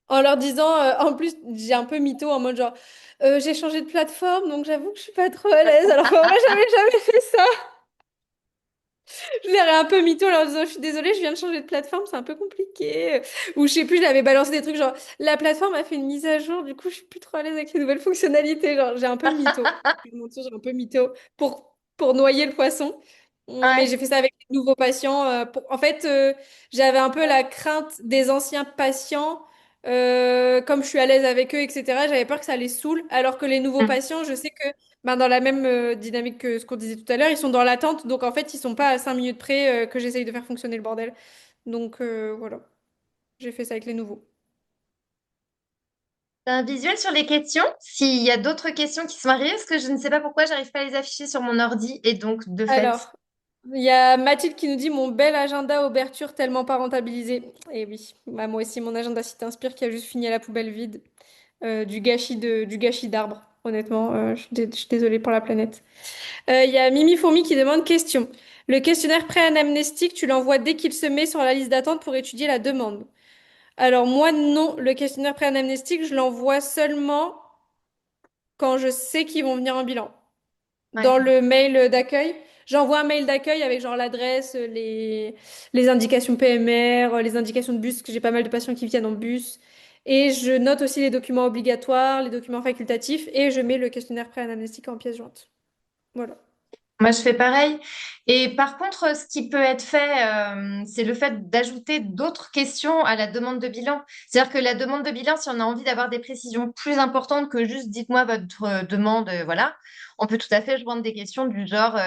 En leur disant, en plus, j'ai un peu mytho en mode genre, j'ai changé de plateforme, donc j'avoue que je suis pas trop à l'aise. Alors qu'en vrai, j'avais jamais fait ça. Je l'air un peu mytho en leur disant, je suis désolée, je viens de changer de plateforme, c'est un peu compliqué. Ou je sais plus, j'avais balancé des trucs genre, la plateforme a fait une mise à jour, du coup, je suis plus trop à l'aise avec les nouvelles fonctionnalités. Genre, j'ai un peu mytho. Je vais te mentir, j'ai un peu mytho pour noyer le poisson. Mais Ouais. j'ai fait ça avec les nouveaux patients. En fait, j'avais un peu la crainte des anciens patients. Comme je suis à l'aise avec eux, etc., j'avais peur que ça les saoule. Alors que les nouveaux Mm. patients, je sais que ben, dans la même dynamique que ce qu'on disait tout à l'heure, ils sont dans l'attente, donc en fait, ils sont pas à 5 minutes près que j'essaye de faire fonctionner le bordel. Donc voilà, j'ai fait ça avec les nouveaux. T'as un visuel sur les questions? S'il y a d'autres questions qui sont arrivées, parce que je ne sais pas pourquoi j'arrive pas à les afficher sur mon ordi et donc de fait. Alors, il y a Mathilde qui nous dit mon bel agenda Auberture tellement pas rentabilisé. Et oui, bah, moi aussi, mon agenda si t'inspire qui a juste fini à la poubelle vide. Du gâchis d'arbres, honnêtement. Je suis désolée pour la planète. Il y a Mimi Fourmi qui demande question. Le questionnaire pré-anamnestique, tu l'envoies dès qu'il se met sur la liste d'attente pour étudier la demande. Alors moi, non. Le questionnaire pré-anamnestique, je l'envoie seulement quand je sais qu'ils vont venir en bilan. Dans Ouais. le mail d'accueil, j'envoie un mail d'accueil avec genre l'adresse, les indications PMR, les indications de bus, parce que j'ai pas mal de patients qui viennent en bus. Et je note aussi les documents obligatoires, les documents facultatifs, et je mets le questionnaire pré-anamnestique en pièce jointe. Voilà. Moi, je fais pareil. Et par contre, ce qui peut être fait, c'est le fait d'ajouter d'autres questions à la demande de bilan. C'est-à-dire que la demande de bilan, si on a envie d'avoir des précisions plus importantes que juste dites-moi votre demande, voilà, on peut tout à fait joindre des questions du genre,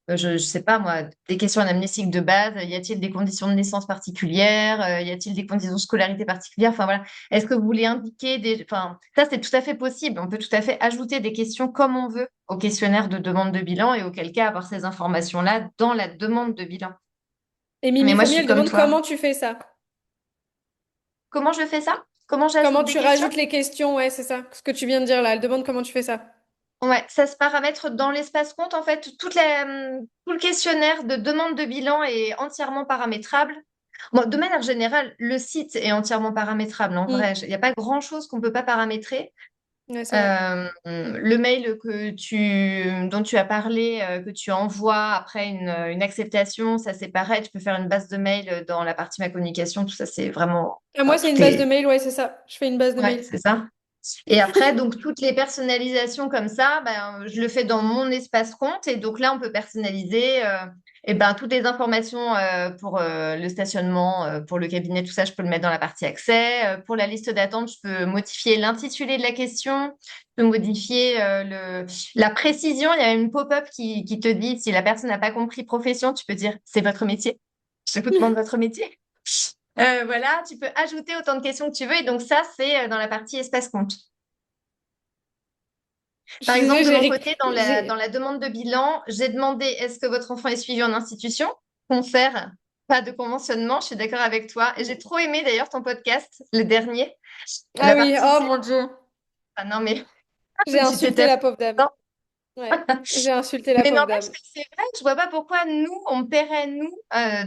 je sais pas moi, des questions anamnésiques de base. Y a-t-il des conditions de naissance particulières? Y a-t-il des conditions de scolarité particulières? Enfin voilà. Est-ce que vous voulez indiquer des... Enfin, ça, c'est tout à fait possible. On peut tout à fait ajouter des questions comme on veut au questionnaire de demande de bilan et auquel cas avoir ces informations-là dans la demande de bilan. Et Mais Mimi moi, je Fournier, suis elle comme demande toi. comment tu fais ça? Comment je fais ça? Comment j'ajoute Comment des tu questions? rajoutes les questions? Ouais, c'est ça. Ce que tu viens de dire là. Elle demande comment tu fais ça. Ouais, ça se paramètre dans l'espace compte. En fait, tout le questionnaire de demande de bilan est entièrement paramétrable. Bon, de manière générale, le site est entièrement paramétrable. En Mm. vrai, il n'y a pas grand-chose qu'on ne peut pas paramétrer. Ouais, c'est vrai. Le mail dont tu as parlé, que tu envoies après une acceptation, ça c'est pareil. Tu peux faire une base de mail dans la partie ma communication. Tout ça, c'est vraiment, Ah, enfin, moi, c'est une tout base de est, mail. Ouais, c'est ça. Je fais une base de ouais, mail. c'est ça. Et après, donc, toutes les personnalisations comme ça, ben, je le fais dans mon espace compte. Et donc là, on peut personnaliser et ben, toutes les informations pour le stationnement, pour le cabinet, tout ça, je peux le mettre dans la partie accès. Pour la liste d'attente, je peux modifier l'intitulé de la question, je peux modifier la précision. Il y a une pop-up qui te dit, si la personne n'a pas compris profession, tu peux dire, c'est votre métier. Je vous demande votre métier. Voilà, tu peux ajouter autant de questions que tu veux. Et donc ça, c'est dans la partie espace compte. Je Par suis exemple, désolée, de mon côté, dans j'ai... la demande de bilan, j'ai demandé est-ce que votre enfant est suivi en institution? Confère, pas de conventionnement, je suis d'accord avec toi. Et j'ai trop aimé d'ailleurs ton podcast, le dernier, Ah la oui, partie oh c'est... mon Dieu. Ah non, mais J'ai tu insulté t'étais... la pauvre dame. Ouais, j'ai insulté la Mais pauvre n'empêche dame. que c'est vrai, je vois pas pourquoi nous, on paierait, nous,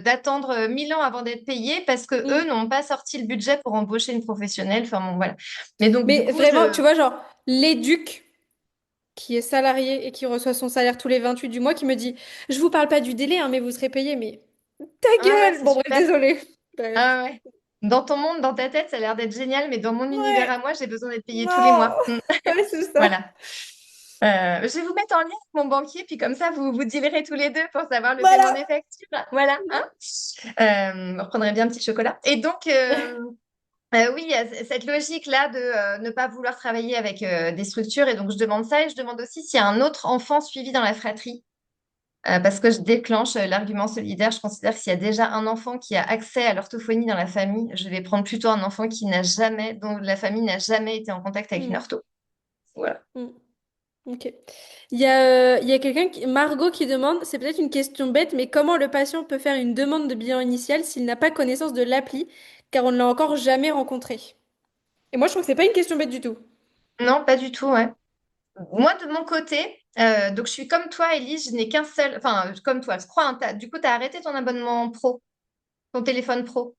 d'attendre 1000 ans avant d'être payés parce que eux Mm. n'ont pas sorti le budget pour embaucher une professionnelle. Enfin bon, voilà. Mais donc, du Mais coup, vraiment, tu vois, genre, l'éduc qui est salarié et qui reçoit son salaire tous les 28 du mois qui me dit, je vous parle pas du délai, hein, mais vous serez payé, mais ta Ouais, ouais, gueule! c'est Bon, bref, super. désolée. Bref. Ah ouais. Dans ton monde, dans ta tête, ça a l'air d'être génial, mais dans mon univers Ouais, à moi, j'ai besoin d'être payée tous les mois. non! Ouais, c'est ça. Voilà. Je vais vous mettre en lien avec mon banquier, puis comme ça, vous dealerez tous les deux pour savoir le paiement des Voilà. factures. Voilà, hein? Vous reprendrez bien un petit chocolat. Et donc, oui, il y a cette logique-là de ne pas vouloir travailler avec des structures. Et donc, je demande ça et je demande aussi s'il y a un autre enfant suivi dans la fratrie. Parce que je déclenche l'argument solidaire. Je considère que s'il y a déjà un enfant qui a accès à l'orthophonie dans la famille, je vais prendre plutôt un enfant dont la famille n'a jamais été en contact avec une Mm, ortho. Voilà. mm, ok. Il y a quelqu'un, Margot, qui demande, c'est peut-être une question bête, mais comment le patient peut faire une demande de bilan initial s'il n'a pas connaissance de l'appli, car on ne l'a encore jamais rencontré? Et moi, je trouve que c'est pas une question bête du tout. Non, pas du tout, ouais. Moi, de mon côté, donc je suis comme toi, Elise, je n'ai qu'un seul, enfin, comme toi, je crois, hein, du coup, tu as arrêté ton abonnement pro, ton téléphone pro.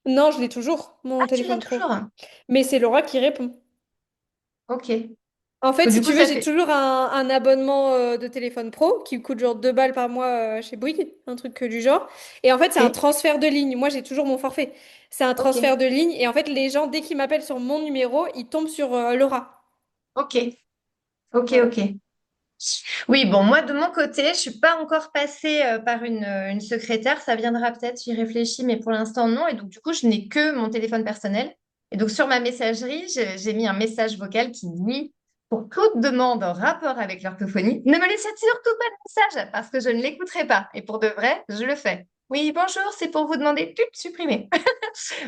Non, je l'ai toujours, mon Ah, tu l'as téléphone pro. toujours? Mais c'est Laura qui répond. Ok. En fait, Que si du coup, tu veux, ça j'ai fait. toujours un abonnement de téléphone pro qui coûte genre 2 balles par mois chez Bouygues, un truc du genre. Et en fait, c'est un Ok. transfert de ligne. Moi, j'ai toujours mon forfait. C'est un Ok. transfert de ligne. Et en fait, les gens, dès qu'ils m'appellent sur mon numéro, ils tombent sur Laura. Ok. Ok. Voilà. Ok. Oui, bon, moi de mon côté, je suis pas encore passée par une secrétaire. Ça viendra peut-être, j'y réfléchis, mais pour l'instant non. Et donc du coup, je n'ai que mon téléphone personnel. Et donc sur ma messagerie, j'ai mis un message vocal qui dit, pour toute demande en rapport avec l'orthophonie, ne me laissez surtout pas de message parce que je ne l'écouterai pas. Et pour de vrai, je le fais. Oui, bonjour, c'est pour vous demander de supprimer.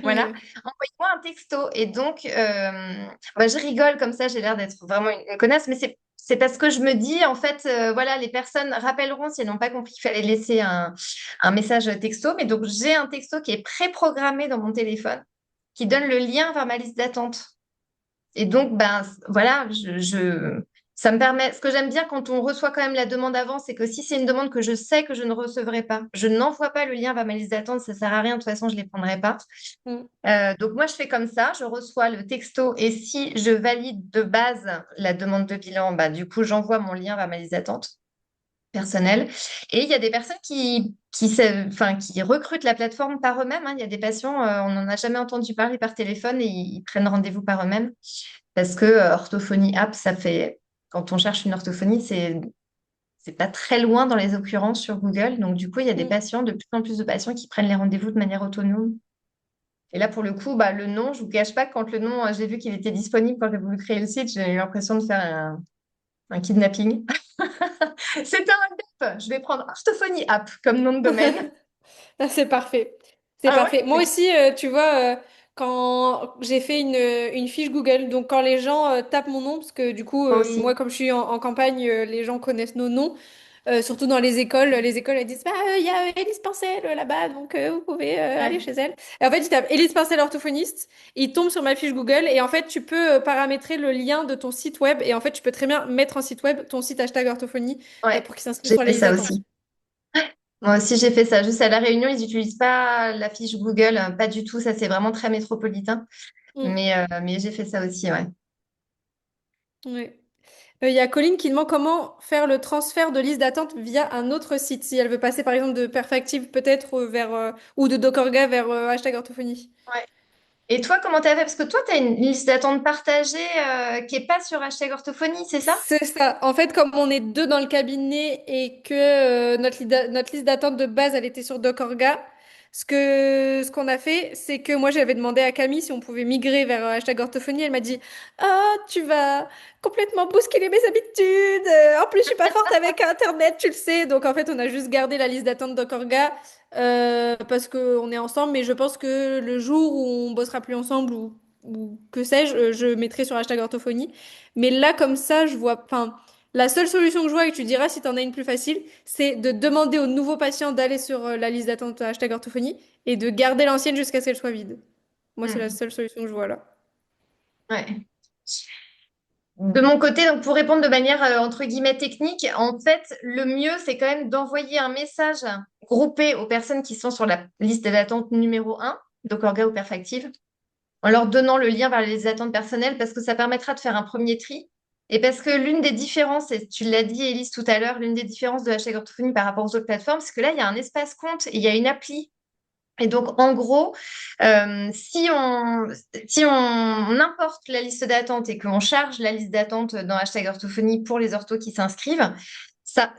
Voilà, Ok. envoyez-moi un texto. Et donc, bah, je rigole comme ça, j'ai l'air d'être vraiment une connasse, mais c'est parce que je me dis, en fait, voilà, les personnes rappelleront si elles n'ont pas compris qu'il fallait laisser un message texto. Mais donc, j'ai un texto qui est préprogrammé dans mon téléphone, qui donne le lien vers ma liste d'attente. Et donc, ben, voilà, ça me permet. Ce que j'aime bien quand on reçoit quand même la demande avant, c'est que si c'est une demande que je sais que je ne recevrai pas, je n'envoie pas le lien vers ma liste d'attente, ça sert à rien, de toute façon, je ne les prendrai pas. Mm. Donc moi, je fais comme ça, je reçois le texto et si je valide de base la demande de bilan, bah, du coup, j'envoie mon lien vers ma liste d'attente personnelle. Et il y a des personnes enfin, qui recrutent la plateforme par eux-mêmes, hein. Il y a des patients, on n'en a jamais entendu parler par téléphone et ils prennent rendez-vous par eux-mêmes parce que orthophonie app, ça fait, quand on cherche une orthophonie, c'est pas très loin dans les occurrences sur Google. Donc du coup, il y a des Mm. patients, de plus en plus de patients qui prennent les rendez-vous de manière autonome. Et là, pour le coup, bah, le nom, je vous cache pas, que quand le nom, j'ai vu qu'il était disponible quand j'ai voulu créer le site, j'ai eu l'impression de faire un kidnapping. C'est un hold-up. Je vais prendre Orthophonie App comme nom de domaine. Ah, c'est parfait. C'est Ah ouais? parfait. Moi Ok. aussi, tu vois, quand j'ai fait une fiche Google, donc quand les gens tapent mon nom, parce que du coup, Moi moi, aussi. comme je suis en campagne, les gens connaissent nos noms, surtout dans les écoles, elles disent, bah, il y a Élise Pincel là-bas, donc vous pouvez aller Ouais. chez elle. Et en fait, ils tapent Élise Pincel orthophoniste, ils tombent sur ma fiche Google, et en fait, tu peux paramétrer le lien de ton site web, et en fait, tu peux très bien mettre en site web ton site hashtag orthophonie Ouais. pour qu'ils s'inscrivent J'ai sur la fait liste ça d'attente. aussi. Moi aussi, j'ai fait ça. Juste à La Réunion, ils n'utilisent pas la fiche Google. Pas du tout. Ça, c'est vraiment très métropolitain. Mm. Mais j'ai fait ça aussi, ouais. Ouais. Il y a Colline qui demande comment faire le transfert de liste d'attente via un autre site, si elle veut passer par exemple de Perfactive peut-être vers ou de Dockorga vers hashtag orthophonie. Ouais. Et toi, comment t'as fait? Parce que toi, tu as une liste d'attente partagée qui est pas sur hashtag orthophonie, c'est ça? C'est ça. En fait, comme on est deux dans le cabinet et que notre liste d'attente de base, elle était sur DocOrga, ce qu'on a fait, c'est que moi, j'avais demandé à Camille si on pouvait migrer vers hashtag orthophonie. Elle m'a dit, ah, tu vas complètement bousculer mes habitudes. En plus, je suis pas forte avec Internet, tu le sais. Donc, en fait, on a juste gardé la liste d'attente DocOrga parce qu'on est ensemble. Mais je pense que le jour où on bossera plus ensemble ou que sais-je, je mettrai sur hashtag orthophonie. Mais là, comme ça, je vois. Enfin, la seule solution que je vois, et tu diras si tu en as une plus facile, c'est de demander aux nouveaux patients d'aller sur la liste d'attente hashtag orthophonie et de garder l'ancienne jusqu'à ce qu'elle soit vide. Moi, c'est la Hmm. seule solution que je vois là. Ouais. De mon côté, donc pour répondre de manière entre guillemets technique, en fait, le mieux, c'est quand même d'envoyer un message groupé aux personnes qui sont sur la liste d'attente numéro un, donc Orga ou Perfactive, en leur donnant le lien vers les attentes personnelles parce que ça permettra de faire un premier tri. Et parce que l'une des différences, et tu l'as dit, Élise, tout à l'heure, l'une des différences de hashtag orthophonie par rapport aux autres plateformes, c'est que là, il y a un espace compte et il y a une appli. Et donc, en gros, si on importe la liste d'attente et qu'on charge la liste d'attente dans hashtag orthophonie pour les orthos qui s'inscrivent, ça,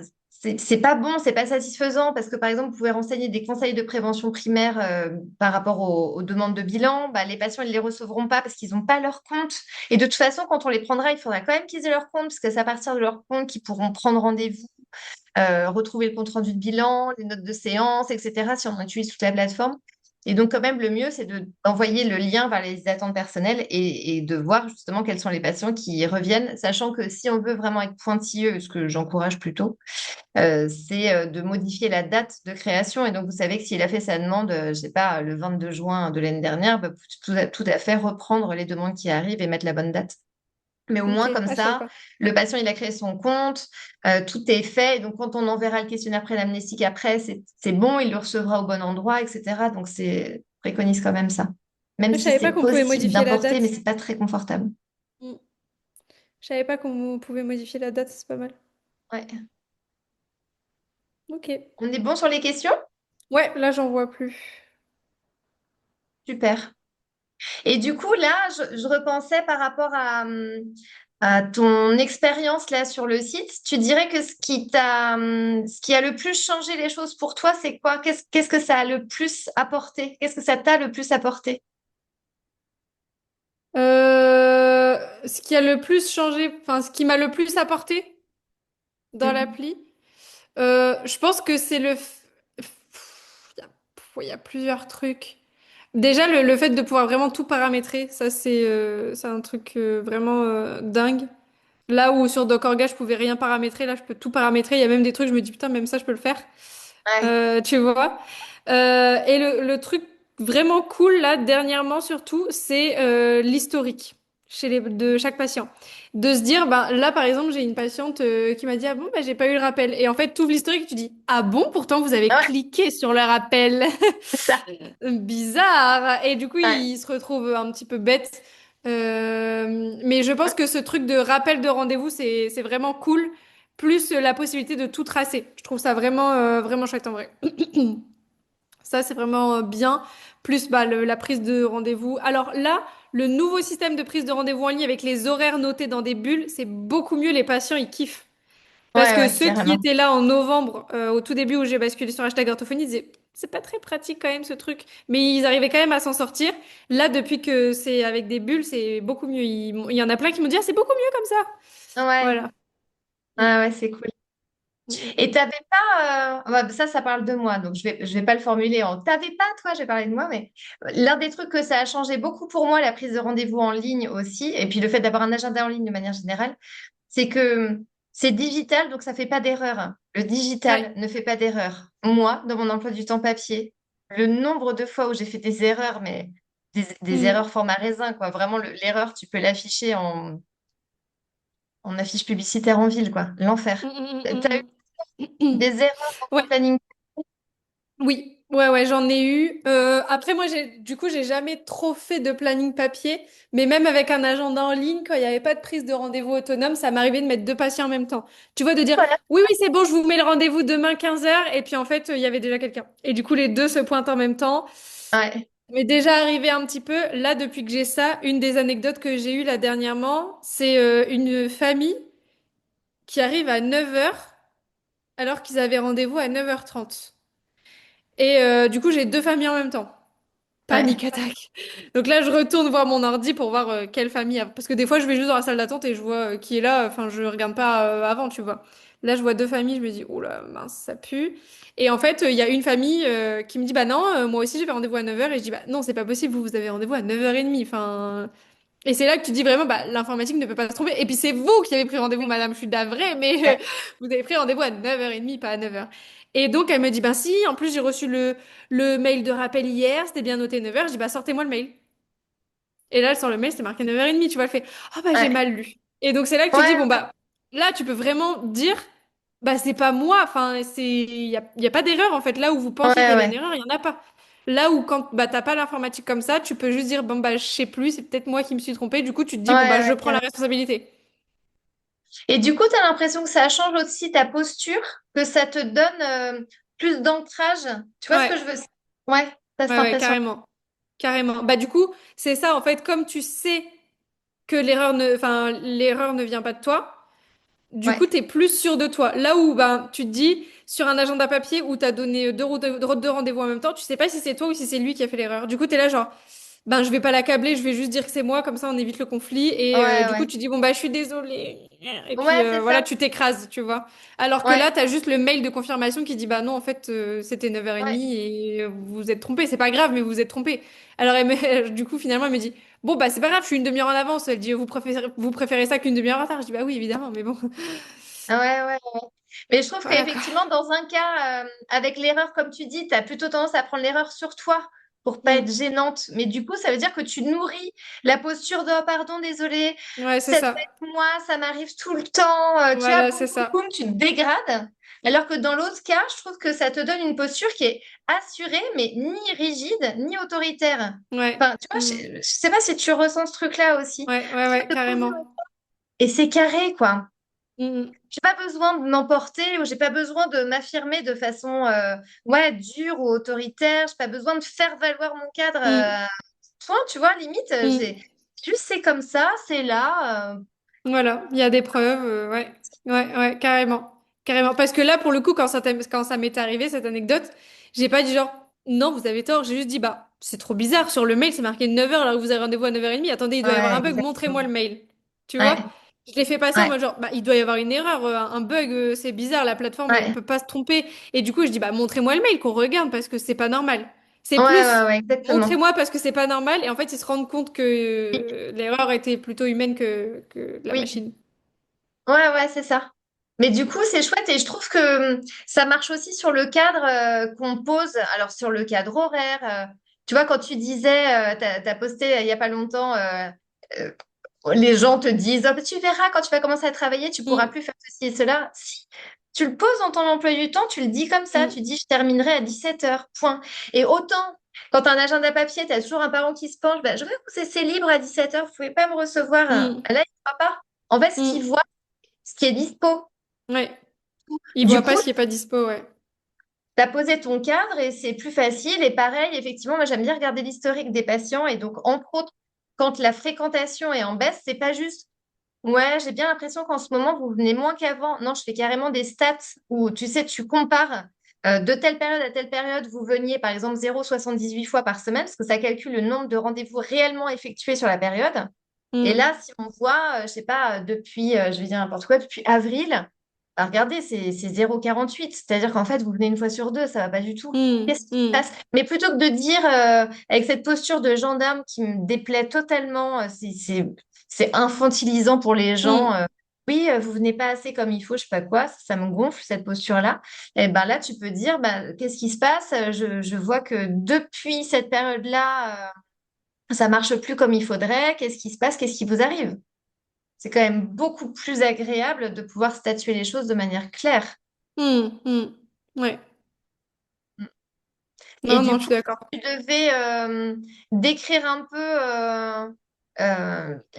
c'est pas bon, c'est pas satisfaisant parce que, par exemple, vous pouvez renseigner des conseils de prévention primaire par rapport aux demandes de bilan. Bah, les patients, ils les recevront pas parce qu'ils n'ont pas leur compte. Et de toute façon, quand on les prendra, il faudra quand même qu'ils aient leur compte parce que c'est à partir de leur compte qu'ils pourront prendre rendez-vous, retrouver le compte-rendu de bilan, les notes de séance, etc., si on utilise toute la plateforme. Et donc, quand même, le mieux, c'est d'envoyer le lien vers les attentes personnelles et de voir justement quels sont les patients qui reviennent, sachant que si on veut vraiment être pointilleux, ce que j'encourage plutôt, c'est de modifier la date de création. Et donc, vous savez que s'il a fait sa demande, je sais pas, le 22 juin de l'année dernière, bah, tout à fait reprendre les demandes qui arrivent et mettre la bonne date. Mais au Ok, moins, comme ah, je savais ça, pas. le patient, il a créé son compte, tout est fait. Et donc, quand on enverra le questionnaire préamnestique après, c'est bon, il le recevra au bon endroit, etc. Donc, c'est préconise quand même ça. Même Ah, je si savais pas c'est qu'on pouvait possible modifier la d'importer, mais date. c'est pas très confortable. Mm. Je savais pas qu'on pouvait modifier la date, c'est pas mal. Ouais. Ok. On est bon sur les questions? Ouais, là, j'en vois plus. Super. Et du coup, là, je repensais par rapport à ton expérience là sur le site. Tu dirais que ce qui a le plus changé les choses pour toi, c'est quoi? Qu'est-ce que ça a le plus apporté? Qu'est-ce que ça t'a le plus apporté? Ce qui a le plus changé, enfin, ce qui m'a le plus apporté dans Mm. l'appli, je pense que c'est il y a, il y a plusieurs trucs. Déjà, le fait de pouvoir vraiment tout paramétrer, ça, c'est un truc vraiment dingue. Là où sur Dockorga, je pouvais rien paramétrer, là, je peux tout paramétrer. Il y a même des trucs, je me dis, putain, même ça, je peux le faire. Ouais. Tu vois. Et le truc vraiment cool, là, dernièrement surtout, c'est l'historique de chaque patient. De se dire, ben, là, par exemple, j'ai une patiente qui m'a dit, ah bon, ben, j'ai pas eu le rappel. Et en fait, tu ouvres l'historique et tu dis, ah bon, pourtant, vous avez Ouais, cliqué sur le rappel. c'est ça. Bizarre. Et du coup, Ouais. il se retrouve un petit peu bête. Mais je pense que ce truc de rappel de rendez-vous, c'est vraiment cool. Plus la possibilité de tout tracer. Je trouve ça vraiment, vraiment chouette en vrai. Ça, c'est vraiment bien. Plus bah, la prise de rendez-vous. Alors là, le nouveau système de prise de rendez-vous en ligne avec les horaires notés dans des bulles, c'est beaucoup mieux. Les patients, ils kiffent. Parce Ouais, que ouais, ceux qui carrément. étaient là en novembre, au tout début où j'ai basculé sur hashtag orthophonie, disaient c'est pas très pratique quand même ce truc. Mais ils arrivaient quand même à s'en sortir. Là, depuis que c'est avec des bulles, c'est beaucoup mieux. Il y en a plein qui me disent ah, c'est beaucoup mieux comme ça. Ouais. Voilà. Ah ouais, c'est cool. Mm, mm, Et mm. t'avais pas, ça parle de moi, donc je vais pas le formuler en. T'avais pas, toi, je vais parler de moi, mais l'un des trucs que ça a changé beaucoup pour moi, la prise de rendez-vous en ligne aussi, et puis le fait d'avoir un agenda en ligne de manière générale, c'est que c'est digital, donc ça fait pas d'erreur. Le Ouais. digital ne fait pas d'erreur. Moi, dans mon emploi du temps papier, le nombre de fois où j'ai fait des erreurs, mais des Mm. erreurs format raisin, quoi. Vraiment, l'erreur, tu peux l'afficher en affiche publicitaire en ville, quoi. L'enfer. Mm, mm, T'as eu mm, mm, mm. des erreurs dans ton Ouais. planning? Oui, ouais, j'en ai eu. Après, moi, j'ai jamais trop fait de planning papier, mais même avec un agenda en ligne, quand il n'y avait pas de prise de rendez-vous autonome, ça m'arrivait de mettre deux patients en même temps. Tu vois, de dire, Voilà. oui, oui, c'est bon, je vous mets le rendez-vous demain 15h, et puis en fait, il y avait déjà quelqu'un. Et du coup, les deux se pointent en même temps. Ouais, Mais déjà arrivé un petit peu, là, depuis que j'ai ça, une des anecdotes que j'ai eues là dernièrement, c'est une famille qui arrive à 9h alors qu'ils avaient rendez-vous à 9h30. Et du coup, j'ai deux familles en même temps. ouais, Panique attaque. Donc là, je retourne voir mon ordi pour voir quelle famille. Parce que des fois, je vais juste dans la salle d'attente et je vois qui est là. Enfin, je regarde pas avant, tu vois. Là, je vois deux familles, je me dis, oh là, mince, ça pue. Et en fait, il y a une famille qui me dit, bah non, moi aussi, j'avais rendez-vous à 9h. Et je dis, bah non, c'est pas possible, vous avez rendez-vous à 9h30. Enfin. Et c'est là que tu dis vraiment, bah, l'informatique ne peut pas se tromper. Et puis c'est vous qui avez pris rendez-vous, madame, je suis navrée, mais ouais, vous avez pris rendez-vous à 9h30, pas à 9h. Et donc elle me dit, bah si, en plus j'ai reçu le mail de rappel hier, c'était bien noté 9h. Je dis, bah sortez-moi le mail. Et là, elle sort le mail, c'était marqué 9h30, tu vois, elle fait, ah bah j'ai ouais, mal lu. Et donc c'est là que tu dis, ouais, bon bah, là tu peux vraiment dire, bah c'est pas moi, enfin, y a pas d'erreur en fait. Là où vous ouais, pensiez qu'il y avait une ouais, erreur, il y en a pas. Là où quand bah t'as pas l'informatique comme ça, tu peux juste dire, bon bah je sais plus, c'est peut-être moi qui me suis trompée. Du coup, tu te dis, ouais, bon bah je ouais, prends la carrément. responsabilité. Et du coup, tu as l'impression que ça change aussi ta posture, que ça te donne plus d'ancrage. Tu vois ce que Ouais, je veux? Ouais, t'as cette ouais, impression. carrément. Carrément. Bah du coup, c'est ça en fait, comme tu sais que l'erreur ne vient pas de toi. Du coup, Ouais, tu es plus sûr de toi. Là où ben, tu te dis, sur un agenda papier où tu as donné deux rendez-vous en même temps, tu sais pas si c'est toi ou si c'est lui qui a fait l'erreur. Du coup, tu es là genre, ben, je vais pas l'accabler, je vais juste dire que c'est moi, comme ça on évite le conflit. Et ouais, du coup, ouais. tu dis, bon, bah, je suis désolée. Et puis Ouais, c'est voilà, ça. tu t'écrases, tu vois. Alors que Ouais, là, tu as juste le mail de confirmation qui dit, bah non, en fait, c'était 9h30 ouais, et vous vous êtes trompé. C'est pas grave, mais vous vous êtes trompé. Alors, du coup, finalement, elle me dit, bon, bah, c'est pas grave, je suis une demi-heure en avance. Elle dit, vous préférez ça qu'une demi-heure en retard? Je dis, bah oui, évidemment, mais bon. ouais, ouais, ouais. Mais je trouve Voilà quoi. qu'effectivement, dans un cas, avec l'erreur, comme tu dis, tu as plutôt tendance à prendre l'erreur sur toi pour pas être Mm. gênante. Mais du coup, ça veut dire que tu nourris la posture de «Oh, pardon, désolé, Ouais, c'est ça doit ça. être moi, ça m'arrive tout le temps. Tu vois, Voilà, boum, c'est boum, ça. boum, tu te dégrades. Alors que dans l'autre cas, je trouve que ça te donne une posture qui est assurée, mais ni rigide, ni autoritaire. Ouais. Enfin, tu vois, Mm. je sais pas si tu ressens ce truc-là aussi. Ouais, ouais, Tu vas ouais, te poser carrément. et c'est carré, quoi. Mm. J'ai pas besoin de m'emporter ou j'ai pas besoin de m'affirmer de façon ouais, dure ou autoritaire. J'ai pas besoin de faire valoir mon cadre. Mm. Point, tu vois, limite, Mm. juste c'est comme ça, c'est là. Voilà, il y a des preuves, ouais. Ouais, ouais, carrément. Carrément. Parce que là, pour le coup, quand ça m'est arrivé, cette anecdote, j'ai pas dit genre, non, vous avez tort. J'ai juste dit, bah, c'est trop bizarre. Sur le mail, c'est marqué 9h alors que vous avez rendez-vous à 9h30. Attendez, il doit y avoir Ouais, un bug. Montrez-moi exactement. le mail. Tu Ouais, vois? Je l'ai fait passer en ouais, mode genre, bah, il doit y avoir une erreur, un bug, c'est bizarre. La plateforme, elle ouais, peut pas se tromper. Et du coup, je dis, bah, montrez-moi le mail qu'on regarde parce que c'est pas normal. C'est ouais, plus, ouais, ouais, exactement. montrez-moi parce que c'est pas normal. Et en fait, ils se rendent compte que l'erreur était plutôt humaine que de la Oui, machine. ouais, ouais, c'est ça. Mais du coup, c'est chouette et je trouve que ça marche aussi sur le cadre qu'on pose. Alors, sur le cadre horaire, tu vois, quand tu disais, t'as posté il y a pas longtemps, euh, les gens te disent, oh, bah, tu verras, quand tu vas commencer à travailler, tu pourras Mm, plus faire ceci et cela. Si tu le poses dans ton emploi du temps, tu le dis comme ça, tu mm, dis, je terminerai à 17h, point. Et autant, quand tu as un agenda papier, tu as toujours un parent qui se penche, bah, je vois que c'est libre à 17h, vous pouvez pas me recevoir. mm, Là, il ne voit pas. En fait, ce qu'il mm. voit, ce qui est dispo. Ouais. Il Du voit pas coup, ce qui est pas dispo, ouais. tu as posé ton cadre et c'est plus facile. Et pareil, effectivement, moi, j'aime bien regarder l'historique des patients. Et donc, entre autres, quand la fréquentation est en baisse, c'est pas juste. Ouais, j'ai bien l'impression qu'en ce moment, vous venez moins qu'avant. Non, je fais carrément des stats où, tu sais, tu compares de telle période à telle période, vous veniez par exemple 0,78 fois par semaine, parce que ça calcule le nombre de rendez-vous réellement effectués sur la période. Et Mm, là, si on voit, je sais pas, depuis, je vais dire n'importe quoi, depuis avril, bah, regardez, c'est 0,48. C'est-à-dire qu'en fait, vous venez une fois sur deux, ça va pas du tout. Hmm, Qu'est-ce qui se hmm, passe? Mais plutôt que de dire, avec cette posture de gendarme qui me déplaît totalement, c'est infantilisant pour les gens. hmm, Oui, vous venez pas assez comme il faut, je sais pas quoi, ça me gonfle cette posture-là. Et ben là, tu peux dire, bah, qu'est-ce qui se passe? Je vois que depuis cette période-là, ça marche plus comme il faudrait. Qu'est-ce qui se passe? Qu'est-ce qui vous arrive? C'est quand même beaucoup plus agréable de pouvoir statuer les choses de manière claire. hmm, hmm. Ouais. Mm. Et Non, du non, je coup, suis d'accord. tu devais décrire un peu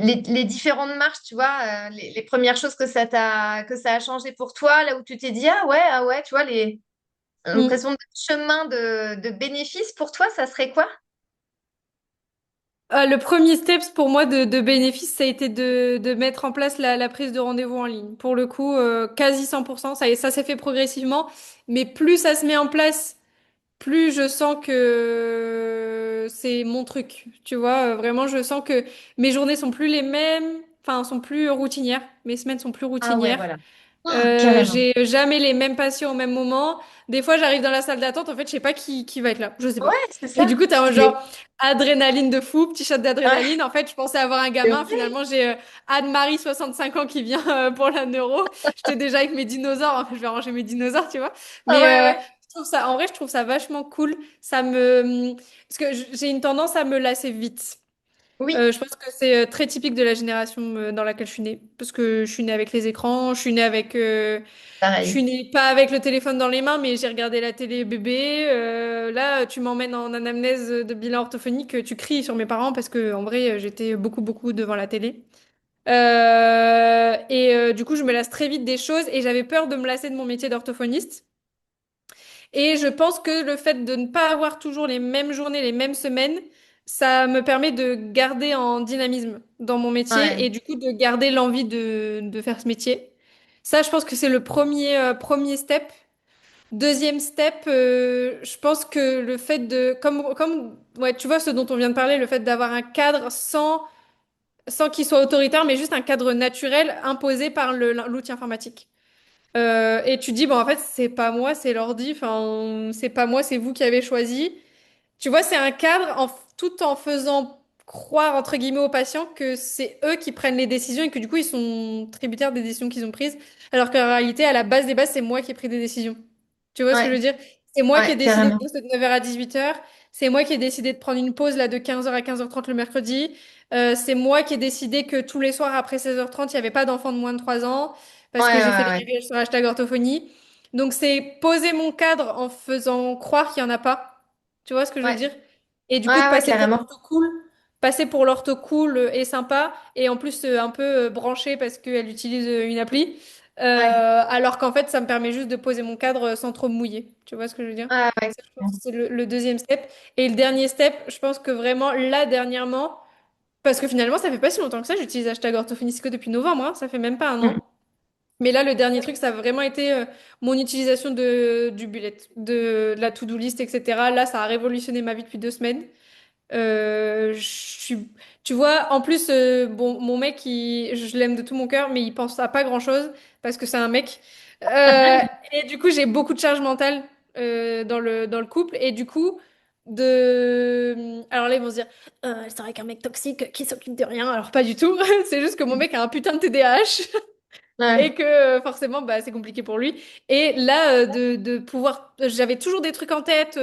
les différentes marches, tu vois, les premières choses que ça a changé pour toi, là où tu t'es dit, ah ouais, tu vois, Hmm. l'impression de chemin de bénéfice pour toi, ça serait quoi? Le premier steps pour moi de bénéfice, ça a été de mettre en place la prise de rendez-vous en ligne. Pour le coup, quasi 100%, ça s'est fait progressivement, mais plus ça se met en place, plus je sens que c'est mon truc. Tu vois, vraiment, je sens que mes journées sont plus les mêmes, enfin, sont plus routinières. Mes semaines sont plus Ah ouais, routinières. voilà. Ah, carrément. J'ai jamais les mêmes patients au même moment. Des fois, j'arrive dans la salle d'attente, en fait, je sais pas qui va être là. Je sais Ouais, pas. c'est Et ça. du coup, t'as un C'est... genre adrénaline de fou, petit shot Ouais, d'adrénaline. En fait, je pensais avoir un c'est gamin. vrai. Finalement, j'ai Anne-Marie, 65 ans, qui vient pour la neuro. J'étais déjà avec mes dinosaures. Je vais ranger mes dinosaures, tu vois. Ah Mais ouais, ouais. je trouve ça, en vrai, je trouve ça vachement cool. Ça me, parce que j'ai une tendance à me lasser vite. Oui, Je pense que c'est très typique de la génération dans laquelle je suis née. Parce que je suis née avec les écrans, je suis née avec... je suis pareil. née pas avec le téléphone dans les mains, mais j'ai regardé la télé bébé. Là, tu m'emmènes en anamnèse de bilan orthophonique, tu cries sur mes parents parce que en vrai, j'étais beaucoup, beaucoup devant la télé. Du coup, je me lasse très vite des choses et j'avais peur de me lasser de mon métier d'orthophoniste. Et je pense que le fait de ne pas avoir toujours les mêmes journées, les mêmes semaines, ça me permet de garder en dynamisme dans mon métier Ouais, et du coup de garder l'envie de faire ce métier. Ça, je pense que c'est le premier step. Deuxième step, je pense que le fait de, ouais, tu vois ce dont on vient de parler, le fait d'avoir un cadre sans qu'il soit autoritaire, mais juste un cadre naturel imposé par l'outil informatique. Et tu dis, bon, en fait, c'est pas moi, c'est l'ordi, enfin, c'est pas moi, c'est vous qui avez choisi. Tu vois, c'est un cadre tout en faisant croire, entre guillemets, aux patients que c'est eux qui prennent les décisions et que du coup, ils sont tributaires des décisions qu'ils ont prises. Alors qu'en réalité, à la base des bases, c'est moi qui ai pris des décisions. Tu vois ce que je veux ouais, dire? C'est moi qui ai ouais, décidé de carrément. bosser de 9h à 18h. C'est moi qui ai décidé de prendre une pause là de 15h à 15h30 le mercredi. C'est moi qui ai décidé que tous les soirs après 16h30, il n'y avait pas d'enfants de moins de 3 ans Ouais, parce que j'ai fait ouais, les ouais. réglages sur hashtag orthophonie. Donc, c'est poser mon cadre en faisant croire qu'il n'y en a pas. Tu vois ce que je veux Ouais, dire? Et du coup, de ouais, ouais, passer pour carrément. l'ortho cool, passer pour l'ortho cool et sympa, et en plus un peu branché parce qu'elle utilise une appli, Ouais, alors qu'en fait, ça me permet juste de poser mon cadre sans trop me mouiller. Tu vois ce que je veux dire? ouais, ouais. Ça, je pense que c'est le deuxième step. Et le dernier step, je pense que vraiment, là, dernièrement, parce que finalement, ça fait pas si longtemps que ça, j'utilise hashtag orthophoniste depuis novembre, hein, ça fait même pas un Mm. an. Mais là, le dernier truc, ça a vraiment été mon utilisation du bullet, de la to-do list, etc. Là, ça a révolutionné ma vie depuis 2 semaines. Je suis, tu vois, en plus, bon, mon mec, je l'aime de tout mon cœur, mais il pense à pas grand-chose parce que c'est un mec. Euh, et du coup, j'ai beaucoup de charge mentale dans le couple. Et du coup, alors là, ils vont se dire, elle sort avec un mec toxique qui s'occupe de rien. Alors, pas du tout. C'est juste que mon mec a un putain de TDAH et Ouais, que forcément bah, c'est compliqué pour lui. Et là, de pouvoir, j'avais toujours des trucs en tête,